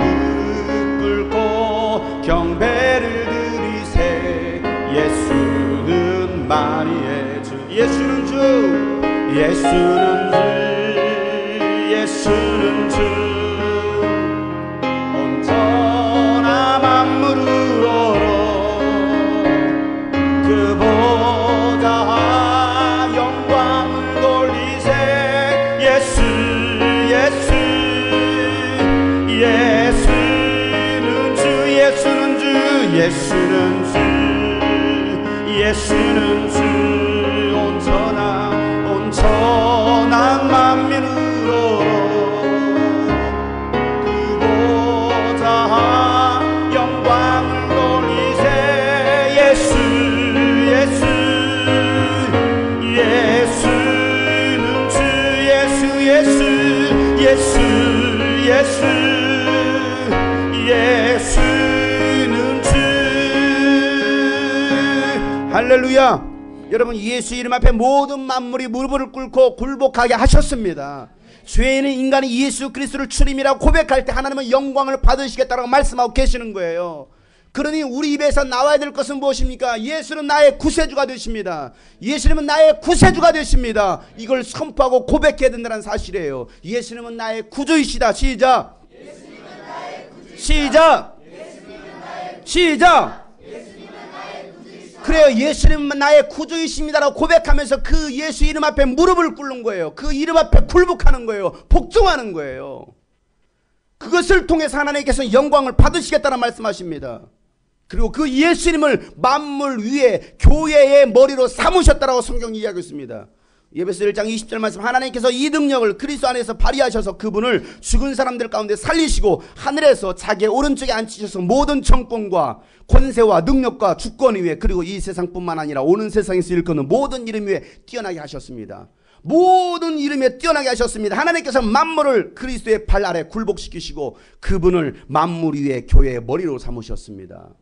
무릎 꿇고 경배를 드리세 예수는 만유의 주. 예수는 주, 예수는 주, 예수는 주. 온전한 만물을 얼어 그 보좌 영광을 돌리세 예수, 예수, 예수는 주, 예수는 주, 예수는 주, 예수는 주. 온전한 만민으로 그 보좌 영광을 돌리세 예수, 예수, 예수는 주, 예수, 예수, 예수, 예수, 예수는 주. 할렐루야. 여러분 예수 이름 앞에 모든 만물이 무릎을 꿇고 굴복하게 하셨습니다. 죄인은 인간이 예수 그리스도를 주님이라고 고백할 때 하나님은 영광을 받으시겠다라고 말씀하고 계시는 거예요. 그러니 우리 입에서 나와야 될 것은 무엇입니까? 예수는 나의 구세주가 되십니다. 예수님은 나의 구세주가 되십니다. 이걸 선포하고 고백해야 된다는 사실이에요. 예수님은 나의 구주이시다. 시작. 시작. 시작. 그래요. 예수님은 나의 구주이십니다라고 고백하면서 그 예수 이름 앞에 무릎을 꿇는 거예요. 그 이름 앞에 굴복하는 거예요. 복종하는 거예요. 그것을 통해서 하나님께서 영광을 받으시겠다는 말씀하십니다. 그리고 그 예수님을 만물 위에 교회의 머리로 삼으셨다라고 성경이 이야기하고 있습니다. 에베소 1장 20절 말씀, 하나님께서 이 능력을 그리스도 안에서 발휘하셔서 그분을 죽은 사람들 가운데 살리시고 하늘에서 자기의 오른쪽에 앉히셔서 모든 정권과 권세와 능력과 주권 위에 그리고 이 세상뿐만 아니라 오는 세상에서 일컫는 모든 이름 위에 뛰어나게 하셨습니다. 모든 이름에 뛰어나게 하셨습니다. 하나님께서 만물을 그리스도의 발 아래 굴복시키시고 그분을 만물 위에 교회의 머리로 삼으셨습니다.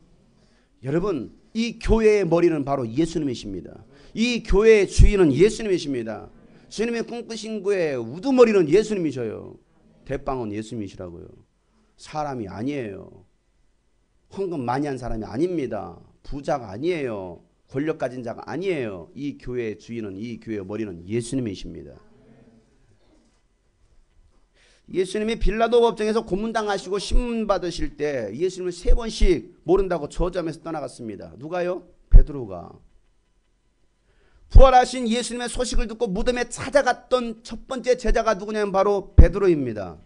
여러분, 이 교회의 머리는 바로 예수님이십니다. 이 교회의 주인은 예수님이십니다. 주님의 꿈꾸신 거에 우두머리는 예수님이셔요. 대빵은 예수님이시라고요. 사람이 아니에요. 헌금 많이 한 사람이 아닙니다. 부자가 아니에요. 권력 가진 자가 아니에요. 이 교회의 주인은, 이 교회의 머리는 예수님이십니다. 예수님이 빌라도 법정에서 고문당하시고 신문 받으실 때 예수님을 3번씩 모른다고 저주하면서 떠나갔습니다. 누가요? 베드로가. 부활하신 예수님의 소식을 듣고 무덤에 찾아갔던 첫 번째 제자가 누구냐면 바로 베드로입니다.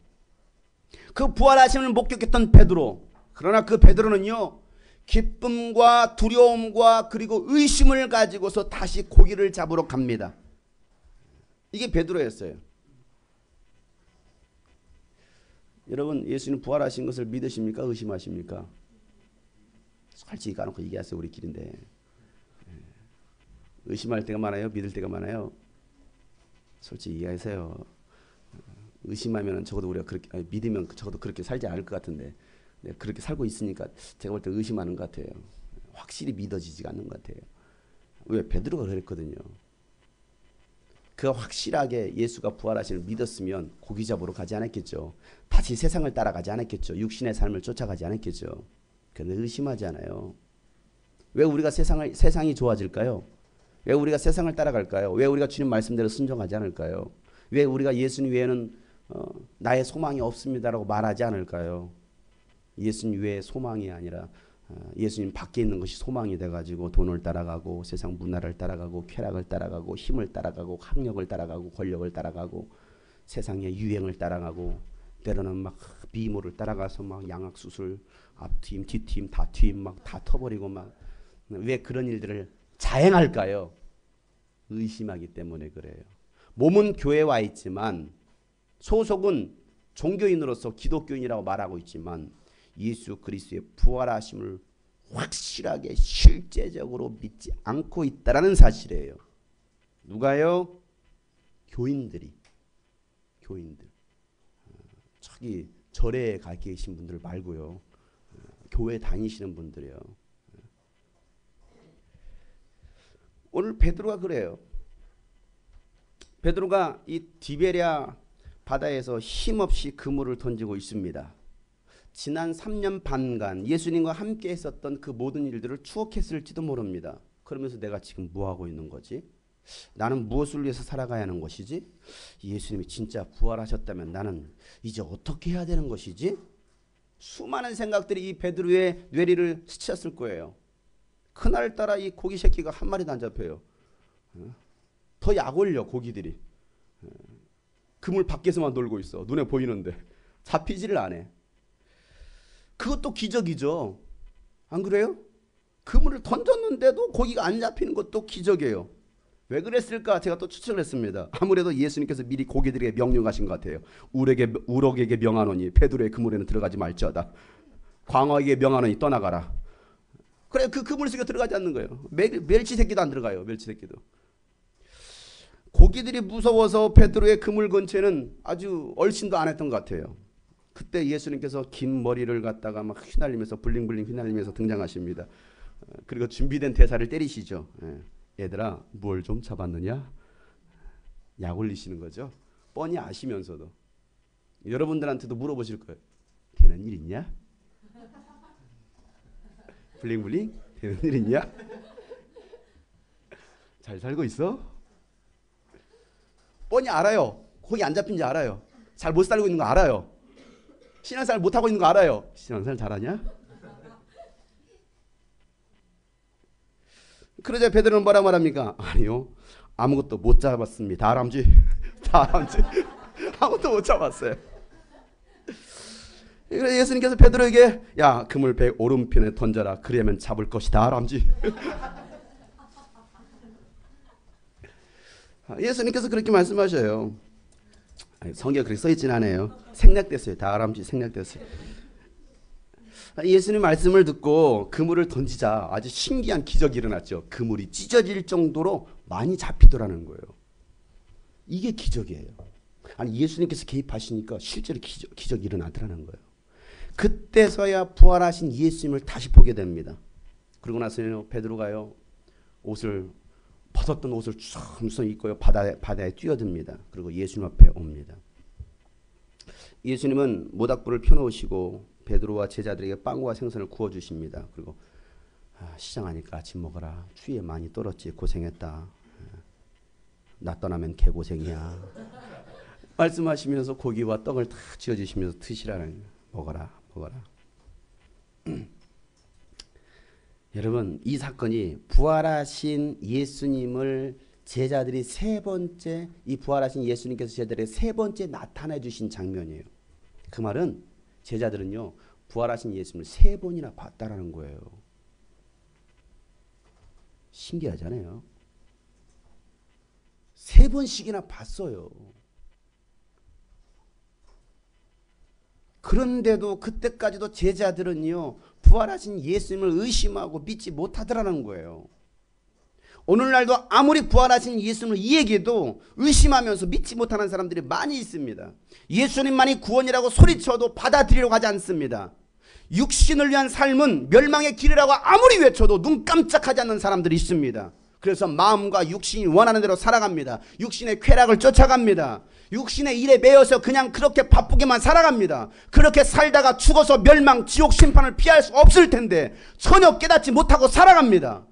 그 부활하심을 목격했던 베드로. 그러나 그 베드로는요, 기쁨과 두려움과 그리고 의심을 가지고서 다시 고기를 잡으러 갑니다. 이게 베드로였어요. 여러분, 예수님 부활하신 것을 믿으십니까? 의심하십니까? 솔직히 까놓고 얘기하세요. 우리끼리인데. 의심할 때가 많아요? 믿을 때가 많아요? 솔직히 얘기하세요. 의심하면 적어도 우리가 그렇게, 아니, 믿으면 적어도 그렇게 살지 않을 것 같은데, 그렇게 살고 있으니까 제가 볼 때 의심하는 것 같아요. 확실히 믿어지지가 않는 것 같아요. 왜? 베드로가 그랬거든요. 그가 확실하게 예수가 부활하심을 믿었으면 고기 잡으러 가지 않았겠죠. 다시 세상을 따라가지 않았겠죠. 육신의 삶을 쫓아가지 않았겠죠. 그런데 의심하지 않아요. 왜 우리가 세상이 좋아질까요? 왜 우리가 세상을 따라갈까요? 왜 우리가 주님 말씀대로 순종하지 않을까요? 왜 우리가 예수님 외에는 나의 소망이 없습니다라고 말하지 않을까요? 예수님 외에 소망이 아니라 예수님 밖에 있는 것이 소망이 돼가지고 돈을 따라가고 세상 문화를 따라가고 쾌락을 따라가고 힘을 따라가고 학력을 따라가고 권력을 따라가고 세상의 유행을 따라가고 때로는 막 미모를 따라가서 막 양악수술 앞팀 뒷팀 다팀 막 다 터버리고 막 왜 그런 일들을 자행할까요? 의심하기 때문에 그래요. 몸은 교회에 와 있지만 소속은 종교인으로서 기독교인이라고 말하고 있지만 예수 그리스도의 부활하심을 확실하게 실제적으로 믿지 않고 있다라는 사실이에요. 누가요? 교인들. 저기 절에 가 계신 분들 말고요. 교회 다니시는 분들이요. 오늘 베드로가 그래요. 베드로가 이 디베랴 바다에서 힘없이 그물을 던지고 있습니다. 지난 3년 반간 예수님과 함께 했었던 그 모든 일들을 추억했을지도 모릅니다. 그러면서 내가 지금 뭐하고 있는 거지? 나는 무엇을 위해서 살아가야 하는 것이지? 예수님이 진짜 부활하셨다면 나는 이제 어떻게 해야 되는 것이지? 수많은 생각들이 이 베드로의 뇌리를 스쳤을 거예요. 그날따라 이 고기 새끼가 한 마리도 안 잡혀요. 더 약 올려 고기들이. 그물 밖에서만 놀고 있어. 눈에 보이는데 잡히지를 않아. 그것도 기적이죠. 안 그래요? 그물을 던졌는데도 고기가 안 잡히는 것도 기적이에요. 왜 그랬을까? 제가 또 추측을 했습니다. 아무래도 예수님께서 미리 고기들에게 명령하신 것 같아요. 우럭에게 명하노니 베드로의 그물에는 들어가지 말지어다. 광어에게 명하노니 떠나가라. 그래, 그 그물 속에 들어가지 않는 거예요. 멸치 새끼도 안 들어가요. 멸치 새끼도. 고기들이 무서워서 베드로의 그물 근처에는 아주 얼씬도 안 했던 것 같아요. 그때 예수님께서 긴 머리를 갖다가 막 휘날리면서 블링블링 휘날리면서 등장하십니다. 그리고 준비된 대사를 때리시죠. 얘들아, 뭘 좀 잡았느냐? 약 올리시는 거죠. 뻔히 아시면서도. 여러분들한테도 물어보실 거예요. 되는 일 있냐? 블링블링? 되는 일 있냐? 잘 살고 있어? 뻔히 알아요. 거기 안 잡힌지 알아요. 잘 못 살고 있는 거 알아요. 신앙생활 못하고 있는 거 알아요. 신앙생활 잘하냐? 그러자 베드로는 뭐라 말합니까? 아니요, 아무것도 못 잡았습니다. 다람쥐 아무것도 못 잡았어요. 그래서 예수님께서 베드로에게 야, 그물 배 오른편에 던져라. 그러면 잡을 것이다. 다람쥐. 예수님께서 그렇게 말씀하셔요. 성경에 그렇게 써있진 않아요. 생략됐어요. 다람쥐 생략됐어요. 예수님 말씀을 듣고 그물을 던지자 아주 신기한 기적이 일어났죠. 그물이 찢어질 정도로 많이 잡히더라는 거예요. 이게 기적이에요. 아니, 예수님께서 개입하시니까 실제로 기적이 일어나더라는 거예요. 그때서야 부활하신 예수님을 다시 보게 됩니다. 그러고 나서요, 베드로가요, 옷을 벗었던 옷을 쫌쫌 입고요. 바다에 뛰어듭니다. 그리고 예수님 앞에 옵니다. 예수님은 모닥불을 펴놓으시고 베드로와 제자들에게 빵과 생선을 구워주십니다. 그리고 시장하니까 아침 먹어라. 추위에 많이 떨었지. 고생했다. 나 떠나면 개고생이야. 말씀하시면서 고기와 떡을 다 쥐어주시면서 드시라는, 먹어라. 여러분, 이 사건이 부활하신 예수님을 제자들이 세 번째, 이 부활하신 예수님께서 제자들에게 세 번째 나타내 주신 장면이에요. 그 말은 제자들은요, 부활하신 예수님을 세 번이나 봤다라는 거예요. 신기하잖아요. 세 번씩이나 봤어요. 그런데도 그때까지도 제자들은요, 부활하신 예수님을 의심하고 믿지 못하더라는 거예요. 오늘날도 아무리 부활하신 예수님을 이야기해도 의심하면서 믿지 못하는 사람들이 많이 있습니다. 예수님만이 구원이라고 소리쳐도 받아들이려고 하지 않습니다. 육신을 위한 삶은 멸망의 길이라고 아무리 외쳐도 눈 깜짝하지 않는 사람들이 있습니다. 그래서 마음과 육신이 원하는 대로 살아갑니다. 육신의 쾌락을 쫓아갑니다. 육신의 일에 매여서 그냥 그렇게 바쁘게만 살아갑니다. 그렇게 살다가 죽어서 멸망, 지옥 심판을 피할 수 없을 텐데 전혀 깨닫지 못하고 살아갑니다.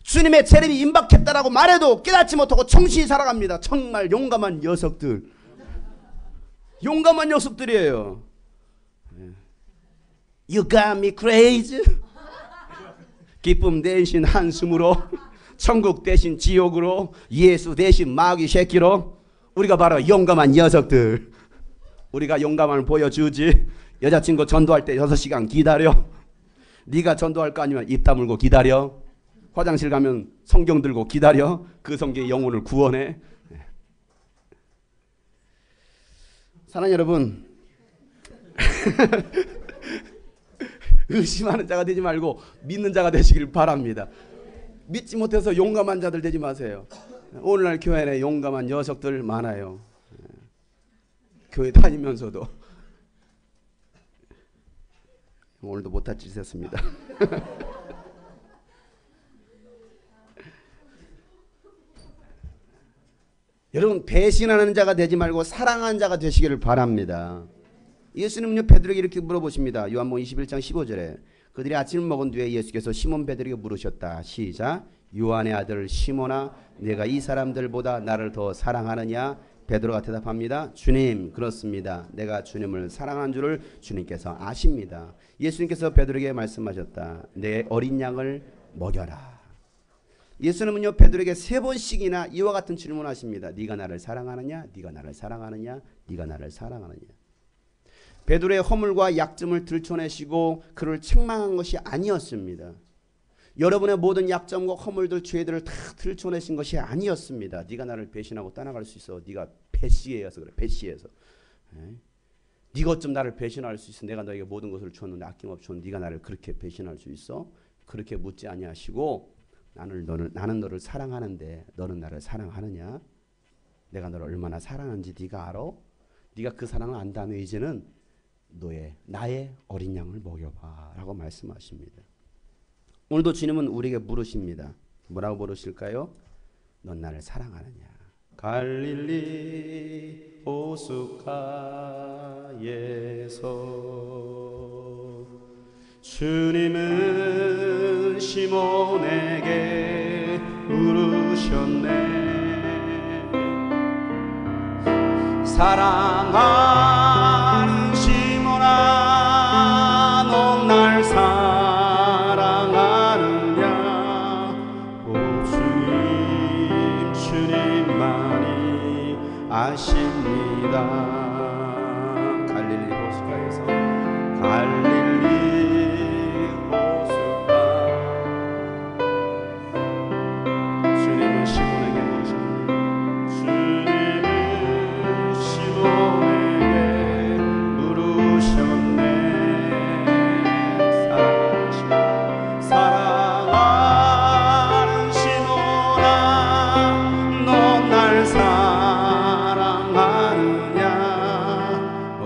주님의 재림이 임박했다라고 말해도 깨닫지 못하고 정신이 살아갑니다. 정말 용감한 녀석들. 용감한 녀석들이에요. You got me crazy. 기쁨 대신 한숨으로, 천국 대신 지옥으로, 예수 대신 마귀 새끼로, 우리가 바로 용감한 녀석들. 우리가 용감함을 보여주지. 여자친구 전도할 때 6시간 기다려. 네가 전도할 거 아니면 입 다물고 기다려. 화장실 가면 성경 들고 기다려. 그 성경이 영혼을 구원해. 사랑하는 여러분, 의심하는 자가 되지 말고 믿는 자가 되시길 바랍니다. 믿지 못해서 용감한 자들 되지 마세요. 오늘날 교회 안에 용감한 녀석들 많아요. 교회 다니면서도. 오늘도 못할 짓 했습니다. 여러분, 배신하는 자가 되지 말고 사랑하는 자가 되시기를 바랍니다. 예수님은요, 베드로에게 이렇게 물어보십니다. 요한복음 21장 15절에 그들이 아침을 먹은 뒤에 예수께서 시몬 베드로에게 물으셨다. 시작. 요한의 아들 시몬아, 내가 이 사람들보다 나를 더 사랑하느냐? 베드로가 대답합니다. 주님, 그렇습니다. 내가 주님을 사랑한 줄을 주님께서 아십니다. 예수님께서 베드로에게 말씀하셨다. 내 어린 양을 먹여라. 예수님은요, 베드로에게 3번씩이나 이와 같은 질문을 하십니다. 네가 나를 사랑하느냐? 네가 나를 사랑하느냐? 네가 나를 사랑하느냐? 베드로의 허물과 약점을 들춰내시고 그를 책망한 것이 아니었습니다. 여러분의 모든 약점과 허물들, 죄들을 다 들춰내신 것이 아니었습니다. 네가 나를 배신하고 떠나갈 수 있어. 네가 배씨해서 그래. 배씨해서. 네가 어쩜 나를 배신할 수 있어. 내가 너에게 모든 것을 줬는데 아낌없이 줬는데 네가 나를 그렇게 배신할 수 있어? 그렇게 묻지 아니하시고 나는 너를 사랑하는데 너는 나를 사랑하느냐? 내가 너를 얼마나 사랑하는지 네가 알아? 네가 그 사랑을 안다면 이제는 나의 어린 양을 먹여봐 라고 말씀하십니다. 오늘도 주님은 우리에게 물으십니다. 뭐라고 물으실까요? 넌 나를 사랑하느냐? 갈릴리 호숫가에서 주님은 시몬에게 물으셨네. 사랑하는 시몬아, 넌 날 사랑하느냐? 오 주님만이 아십니다. 갈릴리 호숫가에서 주님은 시몬에게 물으셨네. 사랑하는 시몬아, 넌 날 사랑하느냐? 오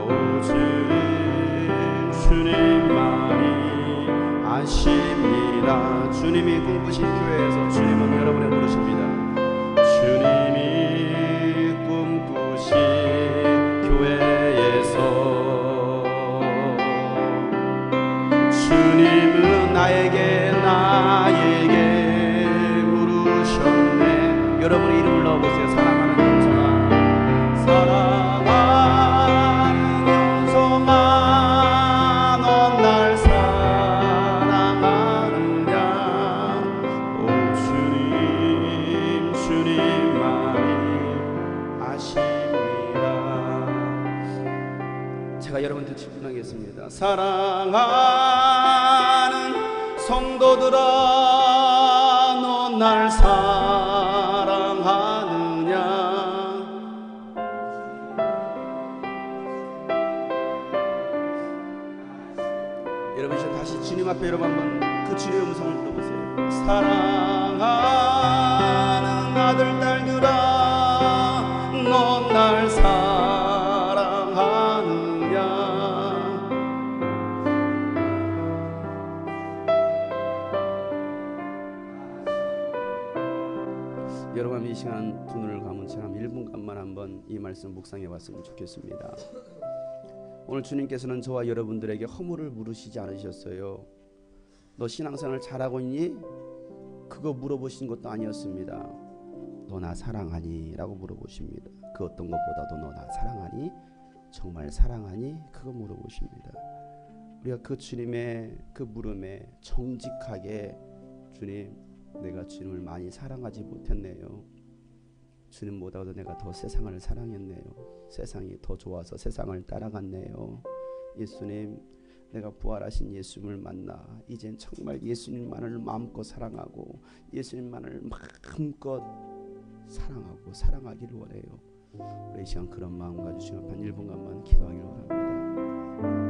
주님만이 아십니다. 주님이 꿈꾸신 교회에서 주님은 여러분을 부르십니다. 주님이 꿈꾸신 교회에서 주님은 나에게 물으셨네. 여러분의 이름을 넣어보세요. 사랑하는 영성아, 사랑하는 영성아, 넌 날 사랑하느냐. 오 주님만이 아십니다. 제가 여러분한테 질문하겠습니다. 사랑하는 성도들아, 넌 날 사랑하느냐. 여러분 이제 다시 주님 앞에 여러분 한번 그 주님의 음성을 들어보세요. 사랑하는 아들 딸들아, 넌 날 사랑하느냐. 여러분 이 시간 두 눈을 감은 채 한 1분간만 한번 이 말씀 묵상해 봤으면 좋겠습니다. 오늘 주님께서는 저와 여러분들에게 허물을 물으시지 않으셨어요. 너 신앙생활 잘하고 있니? 그거 물어보신 것도 아니었습니다. 너 나 사랑하니? 라고 물어보십니다. 그 어떤 것보다도 너 나 사랑하니? 정말 사랑하니? 그거 물어보십니다. 우리가 그 주님의 그 물음에 정직하게 주님, 내가 주님을 많이 사랑하지 못했네요. 주님보다도 내가 더 세상을 사랑했네요. 세상이 더 좋아서 세상을 따라갔네요. 예수님, 내가 부활하신 예수님을 만나 이젠 정말 예수님만을 마음껏 사랑하고 예수님만을 마음껏 사랑하고 사랑하기를 원해요. 우리 이 시간 그런 마음 가지시면 한 1분간만 기도하기를 원합니다.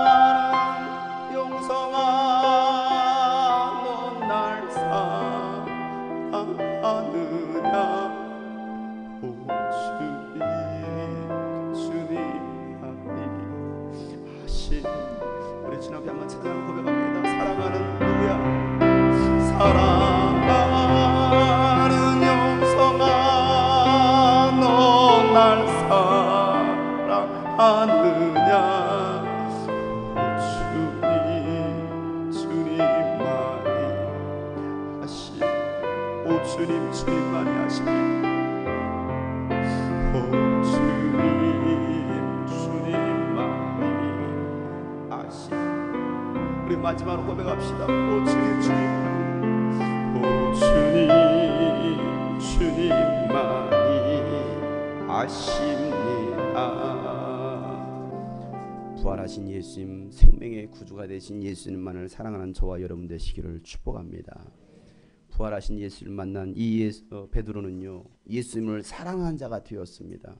사랑하는 영성아, 넌 날 사랑하느냐. 오 주님만이 하신. 우리 주님 앞에 한번 찬양을 고백합니다. 사랑하는 누구야? 사랑하는 영성아, 넌 날 사랑하느냐. 주님만이 하십니다. 오 주님만이 아십니다. 우리 마지막으로 고백합시다. 오 주님만이 아십니다. 부활하신 예수님, 생명의 구주가 되신 예수님만을 사랑하는 저와 여러분 되시기를 축복합니다. 부활하신 예수를 만난 이 베드로는요, 예수님을 사랑한 자가 되었습니다.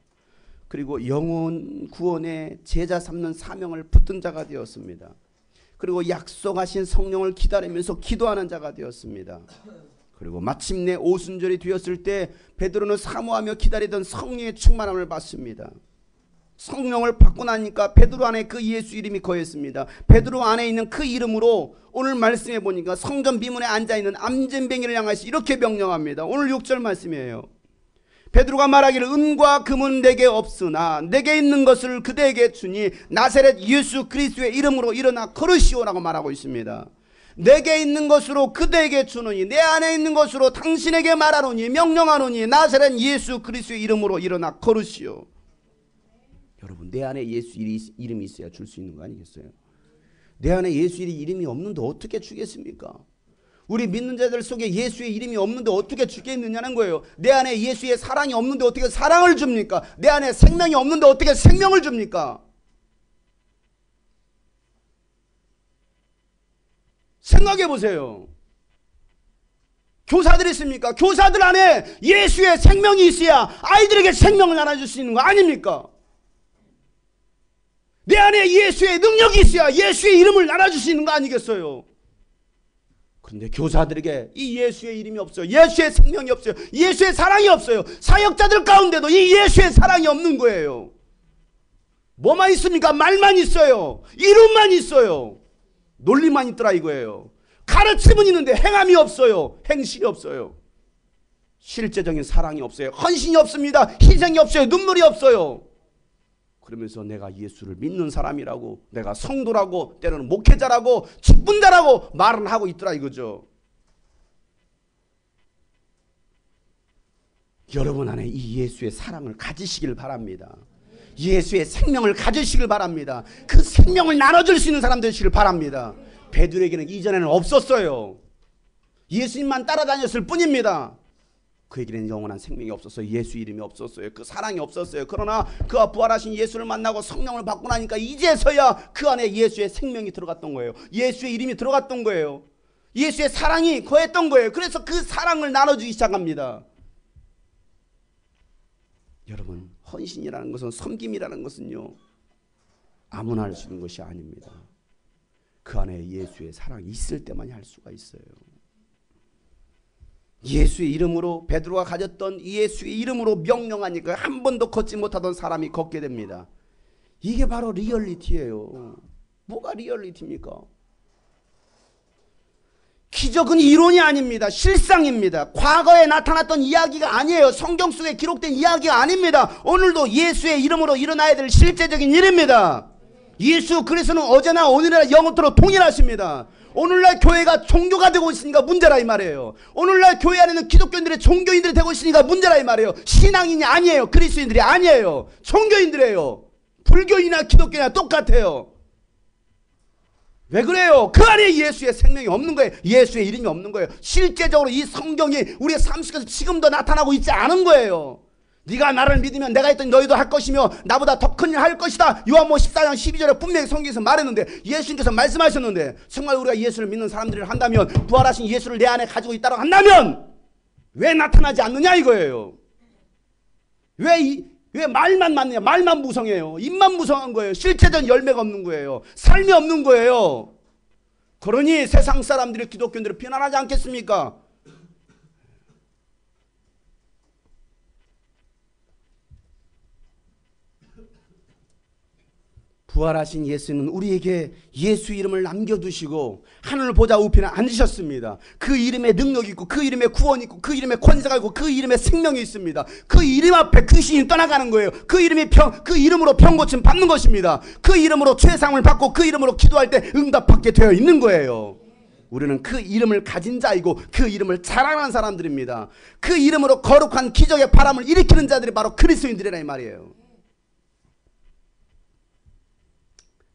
그리고 영혼 구원의 제자 삼는 사명을 붙든 자가 되었습니다. 그리고 약속하신 성령을 기다리면서 기도하는 자가 되었습니다. 그리고 마침내 오순절이 되었을 때 베드로는 사모하며 기다리던 성령의 충만함을 받습니다. 성령을 받고 나니까 베드로 안에 그 예수 이름이 거했습니다. 베드로 안에 있는 그 이름으로 오늘 말씀해 보니까 성전 비문에 앉아있는 암전뱅이를 향하시 이렇게 명령합니다. 오늘 6절 말씀이에요. 베드로가 말하기를 은과 금은 내게 없으나 내게 있는 것을 그대에게 주니 나사렛 예수 그리스도의 이름으로 일어나 걸으시오라고 말하고 있습니다. 내게 있는 것으로 그대에게 주노니 내 안에 있는 것으로 당신에게 말하노니 명령하노니 나사렛 예수 그리스도의 이름으로 일어나 걸으시오. 여러분, 내 안에 예수 이름이 있어야 줄 수 있는 거 아니겠어요? 내 안에 예수 이름이 없는데 어떻게 주겠습니까? 우리 믿는 자들 속에 예수의 이름이 없는데 어떻게 주겠느냐는 거예요. 내 안에 예수의 사랑이 없는데 어떻게 사랑을 줍니까? 내 안에 생명이 없는데 어떻게 생명을 줍니까? 생각해 보세요. 교사들 있습니까? 교사들 안에 예수의 생명이 있어야 아이들에게 생명을 나눠줄 수 있는 거 아닙니까? 내 안에 예수의 능력이 있어야 예수의 이름을 나눠줄 수 있는 거 아니겠어요? 그런데 교사들에게 이 예수의 이름이 없어요. 예수의 생명이 없어요. 예수의 사랑이 없어요. 사역자들 가운데도 이 예수의 사랑이 없는 거예요. 뭐만 있습니까? 말만 있어요. 이름만 있어요. 논리만 있더라 이거예요. 가르침은 있는데 행함이 없어요. 행실이 없어요. 실제적인 사랑이 없어요. 헌신이 없습니다. 희생이 없어요. 눈물이 없어요. 그러면서 내가 예수를 믿는 사람이라고, 내가 성도라고, 때로는 목회자라고, 직분자라고 말은 하고 있더라 이거죠. 여러분 안에 이 예수의 사랑을 가지시길 바랍니다. 예수의 생명을 가지시길 바랍니다. 그 생명을 나눠줄 수 있는 사람 되시길 바랍니다. 베드로에게는 이전에는 없었어요. 예수님만 따라다녔을 뿐입니다. 그에게는 영원한 생명이 없었어요. 예수 이름이 없었어요. 그 사랑이 없었어요. 그러나 그와 부활하신 예수를 만나고 성령을 받고 나니까 이제서야 그 안에 예수의 생명이 들어갔던 거예요. 예수의 이름이 들어갔던 거예요. 예수의 사랑이 거했던 거예요. 그래서 그 사랑을 나눠주기 시작합니다. 여러분, 헌신이라는 것은, 섬김이라는 것은요, 아무나 할 수 있는 것이 아닙니다. 그 안에 예수의 사랑이 있을 때만이 할 수가 있어요. 예수의 이름으로, 베드로가 가졌던 예수의 이름으로 명령하니까 한 번도 걷지 못하던 사람이 걷게 됩니다. 이게 바로 리얼리티예요. 뭐가 리얼리티입니까? 기적은 이론이 아닙니다. 실상입니다. 과거에 나타났던 이야기가 아니에요. 성경 속에 기록된 이야기가 아닙니다. 오늘도 예수의 이름으로 일어나야 될 실제적인 일입니다. 예수 그리스도는 어제나 오늘이나 영원토록 동일하십니다. 오늘날 교회가 종교가 되고 있으니까 문제라 이 말이에요. 오늘날 교회 안에는 기독교인들이 종교인들이 되고 있으니까 문제라 이 말이에요. 신앙인이 아니에요. 그리스도인들이 아니에요. 종교인들이에요. 불교인이나 기독교인이나 똑같아요. 왜 그래요? 그 안에 예수의 생명이 없는 거예요. 예수의 이름이 없는 거예요. 실제적으로 이 성경이 우리의 삶 속에서 지금도 나타나고 있지 않은 거예요. 네가 나를 믿으면 내가 했더니 너희도 할 것이며 나보다 더 큰 일 할 것이다. 요한복음 14장 12절에 분명히 성경에서 말했는데, 예수님께서 말씀하셨는데, 정말 우리가 예수를 믿는 사람들을 한다면, 부활하신 예수를 내 안에 가지고 있다고 한다면 왜 나타나지 않느냐 이거예요. 왜 말만 맞느냐? 말만 무성해요. 입만 무성한 거예요. 실제적인 열매가 없는 거예요. 삶이 없는 거예요. 그러니 세상 사람들이 기독교인들을 비난하지 않겠습니까? 부활하신 예수는 우리에게 예수 이름을 남겨두시고 하늘 보좌 우편에 앉으셨습니다. 그 이름에 능력이 있고, 그 이름에 구원이 있고, 그 이름에 권세가 있고, 그 이름에 생명이 있습니다. 그 이름 앞에 귀신이 떠나가는 거예요. 그 이름으로 병고침 받는 것입니다. 그 이름으로 죄사함을 받고, 그 이름으로 기도할 때 응답받게 되어 있는 거예요. 우리는 그 이름을 가진 자이고 그 이름을 자랑하는 사람들입니다. 그 이름으로 거룩한 기적의 바람을 일으키는 자들이 바로 그리스도인들이라 이 말이에요.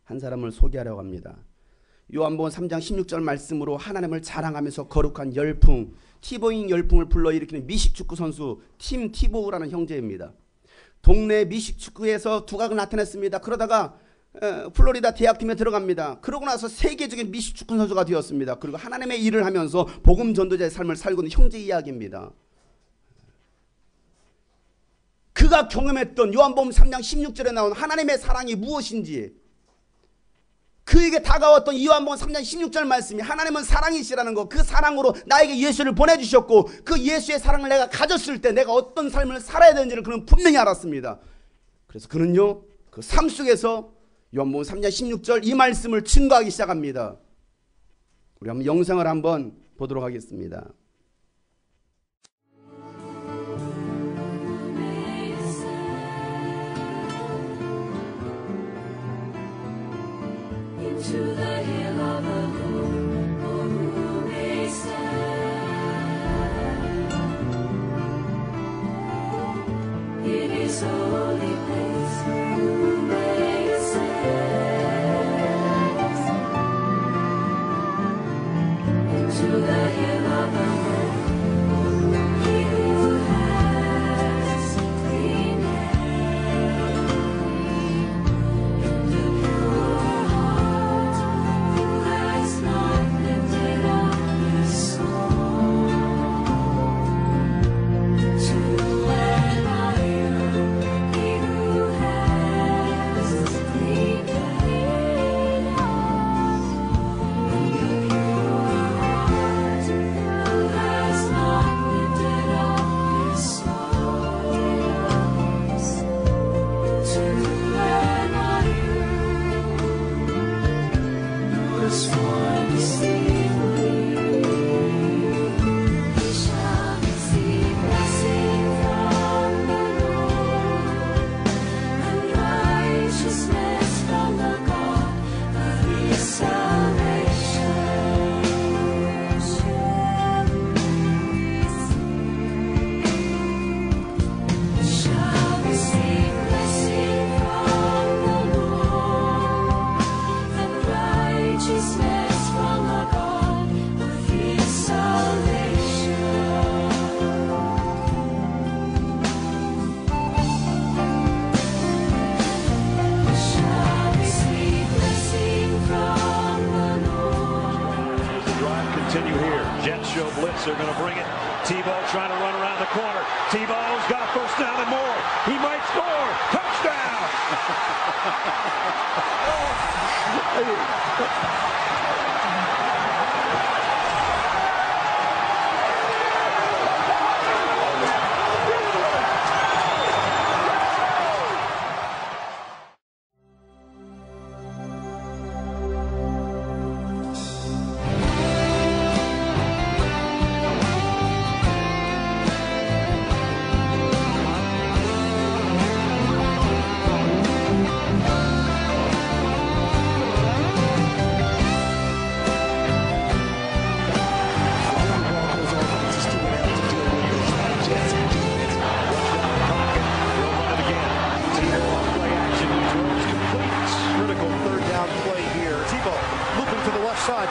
한 사람을 소개하려고 합니다. 요한복음 3장 16절 말씀으로 하나님을 자랑하면서 거룩한 열풍, 티보잉 열풍을 불러일으키는 미식축구 선수 팀 티보우라는 형제입니다. 동네 미식축구에서 두각을 나타냈습니다. 그러다가 플로리다 대학팀에 들어갑니다. 그러고 나서 세계적인 미식축구 선수가 되었습니다. 그리고 하나님의 일을 하면서 복음 전도자의 삶을 살고 있는 형제 이야기입니다. 그가 경험했던 요한복음 3장 16절에 나온 하나님의 사랑이 무엇인지, 그에게 다가왔던 요한복음 3장 16절 말씀이 하나님은 사랑이시라는 것, 그 사랑으로 나에게 예수를 보내주셨고 그 예수의 사랑을 내가 가졌을 때 내가 어떤 삶을 살아야 되는지를 그는 분명히 알았습니다. 그래서 그는요, 그 삶 속에서 요한복음 3장 16절 이 말씀을 증거하기 시작합니다. 우리 한번 영상을 한번 보도록 하겠습니다. To the hill of the Lord, for who may stand? In His holy place, who may stand? Into the hill. transform the seaweed. He shall receive blessing from the Lord, and righteousness from the God of his salvation. Shall receive blessing from the Lord, and righteousness from the God of his salvation. Shall receive blessing from the Lord. The drive continue here. Jets show blitz. They're going to bring it. Tebow trying to run around the corner. Tebow's got first down and more. He might score. Touchdown!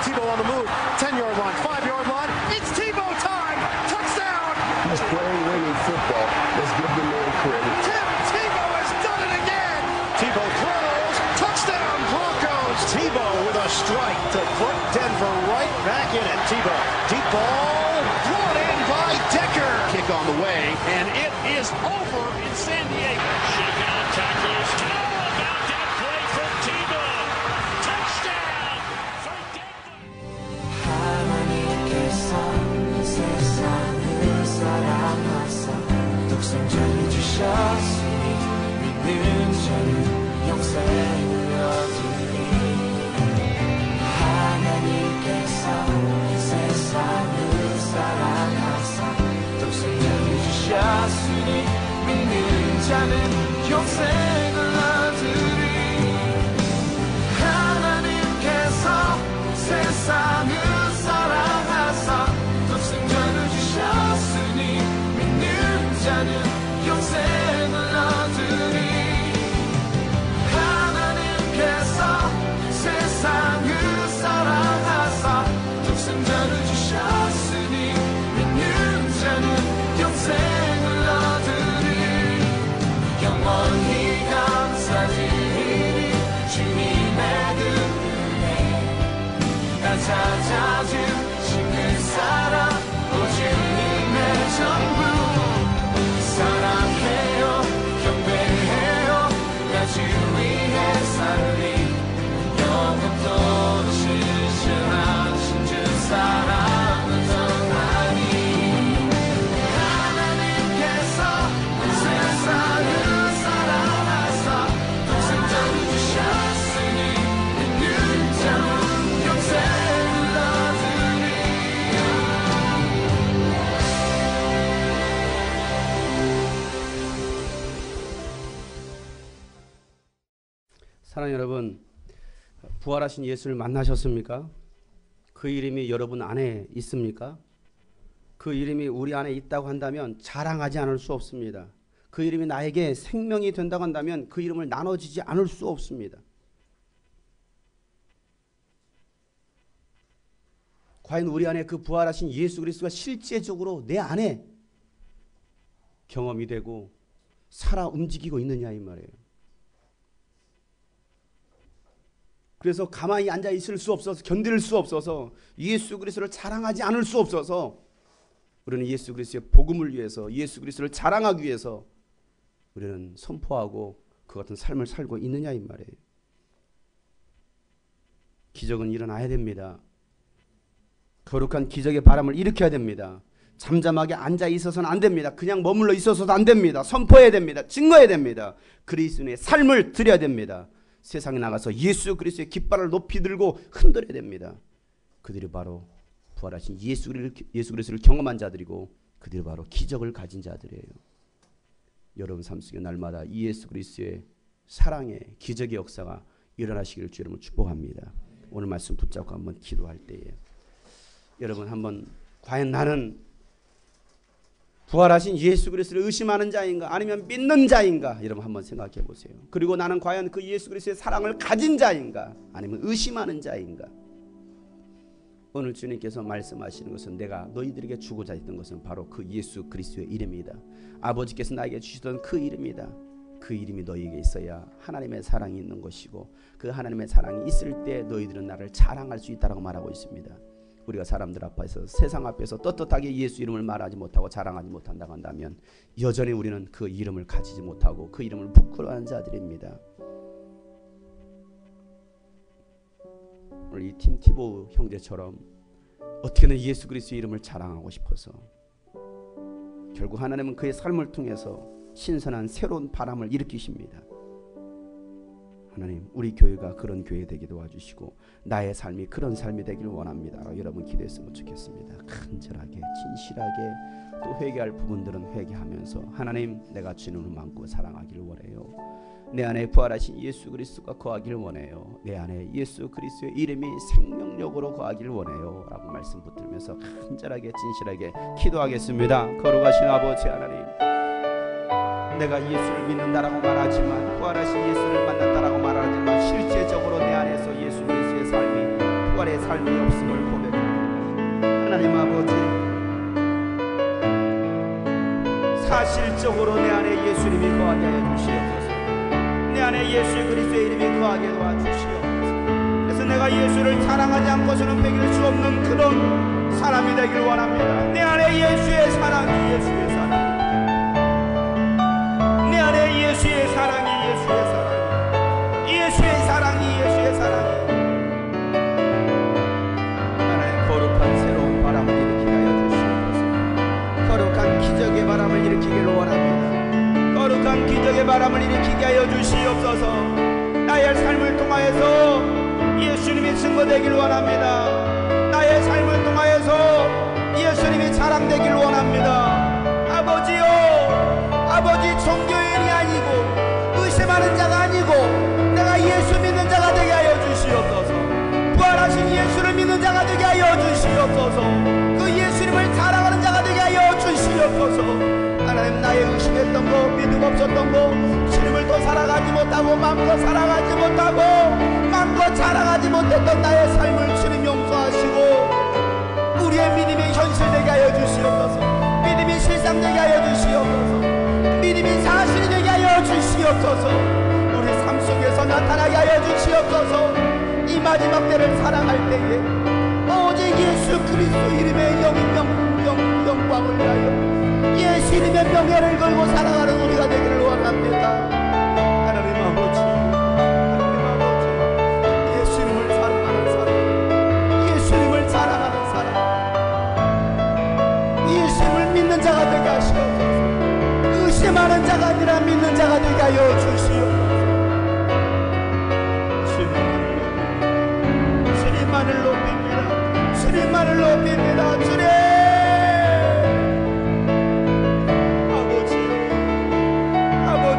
Tebow on the move, 10-yard line, 5-yard line. It's Tebow time! Touchdown! He's playing winning football. Let's give the man credit. Tim Tebow has done it again! Tebow throws, touchdown Broncos! Tebow with a strike to put Denver right back in it. Tebow, deep ball, brought in by Decker. Kick on the way, and it is over in San Diego. Shakeout tacklers. How about that play from Tebow? Touchdown for Denver. 하나님께서 세상을 사랑하사 독생자를 주셨으니 믿는 자는 영생을 얻으리. 하나님께서 세상을 사랑하사 독생자를 주셨으니 믿는 자는 영생을 얻으리. 하나님께서 세상을 사랑하사 독생자를 주셨으니 믿는 자는 영생을 얻으리. 하나님께서 세상을 사랑하사 독생자를 주셨으니 믿는 자는 영생을 얻으리. 영원히 감사드리니 주님의 그 은혜 나 찾아주신 그 사랑 오직 님의 전부. 사랑해요 경배해요 나 주 위에 살리. 영원토록 실천하신 주 사랑을 전하니. 하나님께서 세상을 사랑하사 독생자를 주셨으니 믿는 자는 영생을 얻으리. 사랑하는 여러분, 부활하신 예수를 만나셨습니까? 그 이름이 여러분 안에 있습니까? 그 이름이 우리 안에 있다고 한다면 자랑하지 않을 수 없습니다. 그 이름이 나에게 생명이 된다고 한다면 그 이름을 나눠지지 않을 수 없습니다. 과연 우리 안에 그 부활하신 예수 그리스도가 실제적으로 내 안에 경험이 되고 살아 움직이고 있느냐 이 말이에요. 그래서 가만히 앉아 있을 수 없어서, 견딜 수 없어서, 예수 그리스도를 자랑하지 않을 수 없어서 우리는 예수 그리스도의 복음을 위해서, 예수 그리스도를 자랑하기 위해서 우리는 선포하고 그 같은 삶을 살고 있느냐 이 말이에요. 기적은 일어나야 됩니다. 거룩한 기적의 바람을 일으켜야 됩니다. 잠잠하게 앉아 있어서는 안 됩니다. 그냥 머물러 있어서도 안 됩니다. 선포해야 됩니다. 증거해야 됩니다. 그리스도의 삶을 드려야 됩니다. 세상에 나가서 예수 그리스도의 깃발을 높이 들고 흔들어야 됩니다. 그들이 바로 부활하신 예수 그리스도를 경험한 자들이고 그들이 바로 기적을 가진 자들이에요. 여러분 삶 속에 날마다 이 예수 그리스도의 사랑의 기적의 역사가 일어나시기를 주 여러분을 축복합니다. 오늘 말씀 붙잡고 한번 기도할 때에 여러분 한번 과연 나는 부활하신 예수 그리스도를 의심하는 자인가 아니면 믿는 자인가 여러분 한번 생각해 보세요. 그리고 나는 과연 그 예수 그리스도의 사랑을 가진 자인가 아니면 의심하는 자인가. 오늘 주님께서 말씀하시는 것은 내가 너희들에게 주고자 했던 것은 바로 그 예수 그리스도의 이름이다. 아버지께서 나에게 주시던 그 이름이다. 그 이름이 너희에게 있어야 하나님의 사랑이 있는 것이고 그 하나님의 사랑이 있을 때 너희들은 나를 자랑할 수 있다고 말하고 있습니다. 우리가 사람들 앞에서 세상 앞에서 떳떳하게 예수 이름을 말하지 못하고 자랑하지 못한다고 한다면 여전히 우리는 그 이름을 가지지 못하고 그 이름을 부끄러워하는 자들입니다. 오늘 이 팀 티보우 형제처럼 어떻게든 예수 그리스도의 이름을 자랑하고 싶어서 결국 하나님은 그의 삶을 통해서 신선한 새로운 바람을 일으키십니다. 하나님 우리 교회가 그런 교회 되게 도와주시고 나의 삶이 그런 삶이 되기를 원합니다. 여러분 기도했으면 좋겠습니다. 간절하게 진실하게 또 회개할 부분들은 회개하면서 하나님 내가 주님을 만고 사랑하기를 원해요. 내 안에 부활하신 예수 그리스도가 거하기를 원해요. 내 안에 예수 그리스도의 이름이 생명력으로 거하기를 원해요 라고 말씀 붙들면서 간절하게 진실하게 기도하겠습니다. 거룩하신 아버지 하나님, 내가 예수를 믿는다라고 말하지만 부활하신 예수를 만났다라고 말하지만 실제적으로 내 안에서 예수 그리스도의 삶이 부활의 삶이 없음을 고백합니다. 하나님 아버지, 사실적으로 내 안에 예수님이 거하게 하여 주시옵소서. 내 안에 예수 그리스도의 이름이 거하게 도와주시옵소서. 그래서 내가 예수를 사랑하지 않고서는 배길 수 없는 그런 사람이 되길 원합니다. 내 안에 예수의 사랑이 예수의 사랑이, 내 안에 예수의 사랑이 예수의 사랑이, 예수의 사랑이 예수의 사랑이 하나의 거룩한 새로운 바람을 일으키게 하여 주시옵소서. 거룩한 기적의 바람을 일으키기를 원합니다. 거룩한 기적의 바람을 일으키게 하여 주시옵소서. 나의 삶을 통하여서 예수님이 증거되길 원합니다. 나의 삶을 통하여서 예수님이 자랑되길 원합니다. 아버지요, 아버지 종교인이 아니고 의심하는 자가 아니고 내가 예수 믿는 자가 되게 하여 주시옵소서. 부활하신 예수를 믿는 자가 되게 하여 주시옵소서. 그 예수님을 자랑하는 자가 되게 하여 주시옵소서. 하나님, 나의 의심했던 거, 믿음 없었던 거, 주님을 더 살아가지 못하고 마음껏 살아가지 못하고 마음껏 자랑하지 못했던 나의 삶을 주님 용서하시고 우리의 믿음이 현실되게 하여 주시옵소서. 믿음이 실상되게 하여 주시옵소서. 믿음이 사실이 되게 하여 주시옵소서. 우리 삶 속에서 나타나게 하여 주시옵소서. 이 마지막 때를 살아갈 때에 오직 예수 그리스도 이름의 영광을 위하여 예수 이름의 명예를 걸고 살아가는 우리가 되기를 원합니다. 하나님 아버지, 하나님 아버지, 예수님을 사랑하는 사람, 예수님을 사랑하는 사람, 예수님을 믿는 자가 되게 하시옵소서. 의심하는 자가 아니라 믿는 자가 되게 하여 주시옵소서. 주님만을 높입니다. 주님만을 높입니다.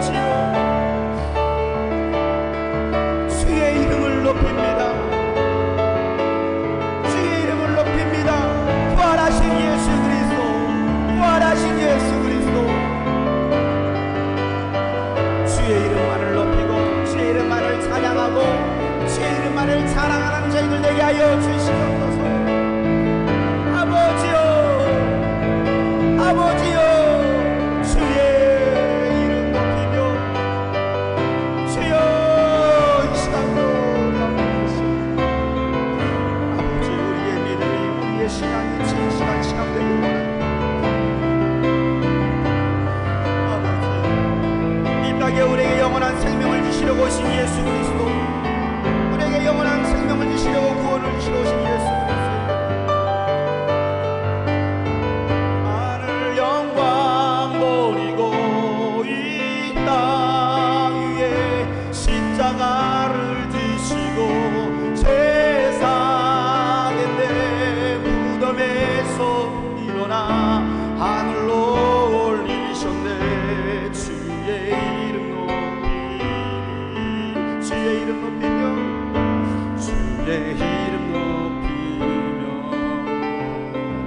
주님, 주의 이름을 높입니다. 주의 이름을 높입니다. 부활하신 예수 그리스도, 부활하신 예수 그리스도, 주의 이름만을 높이고 주의 이름만을 찬양하고 주의 이름만을 자랑하는 저희들 되게 하여 주시옵소서. 아버지요, 아버지요, 우리에게 영원한 생명을 주시려고 오신 예수 그리스도, 우리에게 영원한 생명을 주시려고 구원을 주시러 오신 예수 주의 이름 높이며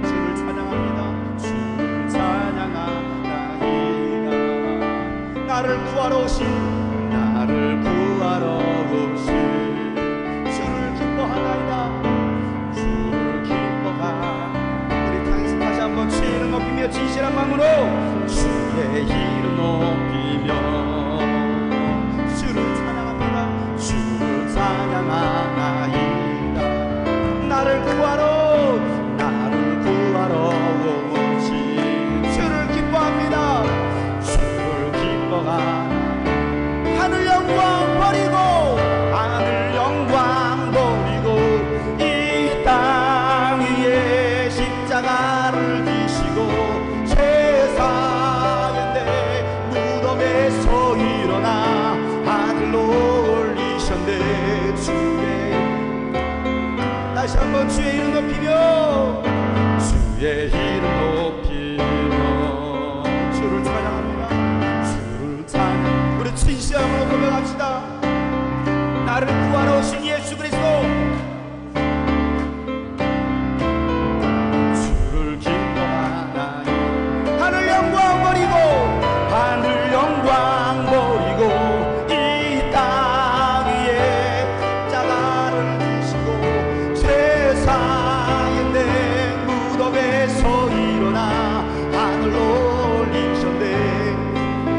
주를 찬양합니다. 주를 찬양하나이다. 나를 구하러 오신 주를 기뻐하나이다. 주를 기뻐하. 우리 당신 다시 한번 주의 이름 높이며 진실한 마음으로 주의 이름 높이며 주를 찬양합니다. 주를 찬양하나이다. 나를 구하러 오신 주를 기뻐합니다. 주를 기뻐하나. 하늘 영광 버리고 이 땅 위에 십자가를 지시고 세상인데 무덤에서 일어나 하늘로 올리셨네. 주의 다시 한번 주의 이름 높이며 주의 이름 높이며 주를 찬양합니다. 주를 찬양. 우리 진실함으로 고백합시다. 나를 구하러 오신 예수 그리스도 주를 기뻐하나니. 하늘 영광 버리고 이 땅 위에 십자가를 지시고 세상인데 무덤에서 일어나 하늘로 올리셨네.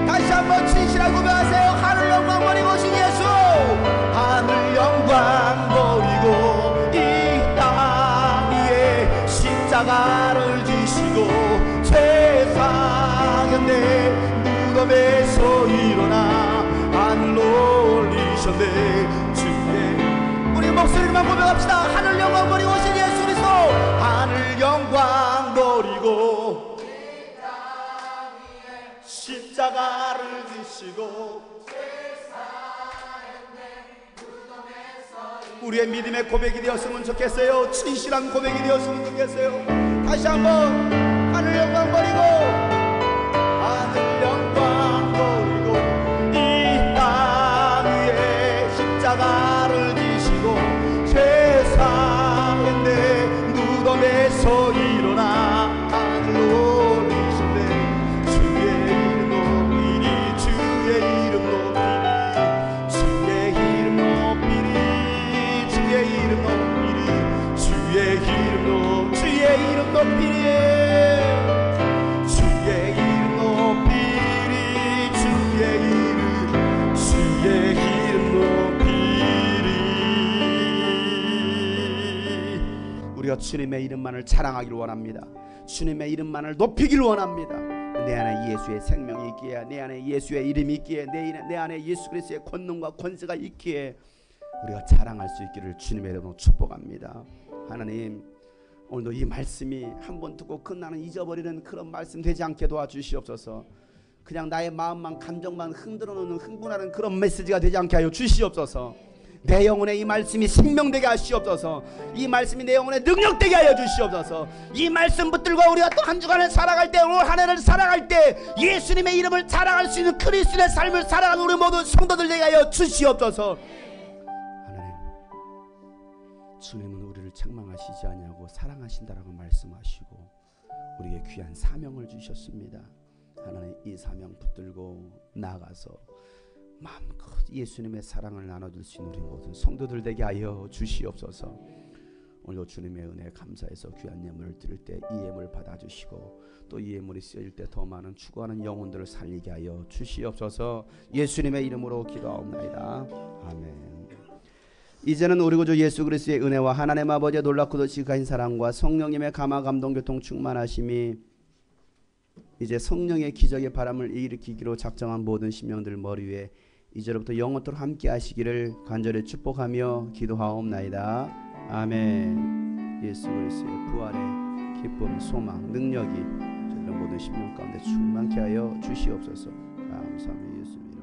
다시 한번 진실하고 고백하세요. 하늘 영광 버리고 오신 예수. 하늘 영광 버리고 이 땅 위에 십자가를 지시고 세상인데 무덤에서 일어나 하늘로 올리셨네. 주의 우리 목소리만 고백합시다. 하늘 영광 버리고 오신 예수 그리스도. 하늘 영광 버리고 십자가를 지시고 우리의 믿음의 고백이 되었으면 좋겠어요. 진실한 고백이 되었으면 좋겠어요. 다시 한번 하늘 영광 버리고 이 땅 위에 십자가를 지시고 세상인데 무덤에서 일어나 하늘로 올리셨네. 주의 이름 높이리 주의 이름 높이리 주의 이름 높이리 주의 이름 높이리 주의 이름 높이리 주의 이름 높이리 우리가 주님의 이름만을 자랑하기를 원합니다. 주님의 이름만을 높이기를 원합니다. 내 안에 예수의 생명이 있기에, 내 안에 예수의 이름이 있기에, 내 안에 예수 그리스도의 권능과 권세가 있기에 우리가 자랑할 수 있기를 주님의 이름으로 축복합니다. 하나님, 오늘도 이 말씀이 한번 듣고 끝나는 잊어버리는 그런 말씀 되지 않게 도와주시옵소서. 그냥 나의 마음만 감정만 흔들어 놓는 흥분하는 그런 메시지가 되지 않게 하여 주시옵소서. 내 영혼에 이 말씀이 생명되게 하시옵소서. 이 말씀이 내 영혼에 능력되게 하여 주시옵소서. 이 말씀 붙들고 우리가 또 한 주간을 살아갈 때, 오늘 한 해를 살아갈 때 예수님의 이름을 자랑할 수 있는 그리스도의 삶을 살아가는 우리 모든 성도들 되게 하여 주시옵소서. 하나님, 주님은 우리를 책망하시지 아니하고 사랑하신다라고 말씀하시고 우리에게 귀한 사명을 주셨습니다. 하나님, 이 사명 붙들고 나아가서 마음껏 예수님의 사랑을 나눠줄 수 있는 우리 모든 성도들 되게 하여 주시옵소서. 오늘도 주님의 은혜에 감사해서 귀한 예물을 드릴 때 이 예물 받아주시고 또 이 예물이 쓰일 때 더 많은 추구하는 영혼들을 살리게 하여 주시옵소서. 예수님의 이름으로 기도하옵나이다. 아멘. 이제는 우리 구주 예수 그리스도의 은혜와 하나님 아버지의 놀랍고도 지극한 사랑과 성령님의 감화 감동 교통 충만하심이 이제 성령의 기적의 바람을 일으키기로 작정한 모든 심령들 머리 위에 이제로부터 영원토록 함께 하시기를 간절히 축복하며 기도하옵나이다. 아멘. 예수 그리스도의 부활의 기쁨, 소망, 능력이 저희들 모든 심령 가운데 충만케 하여 주시옵소서. 감사합니다. 예수님.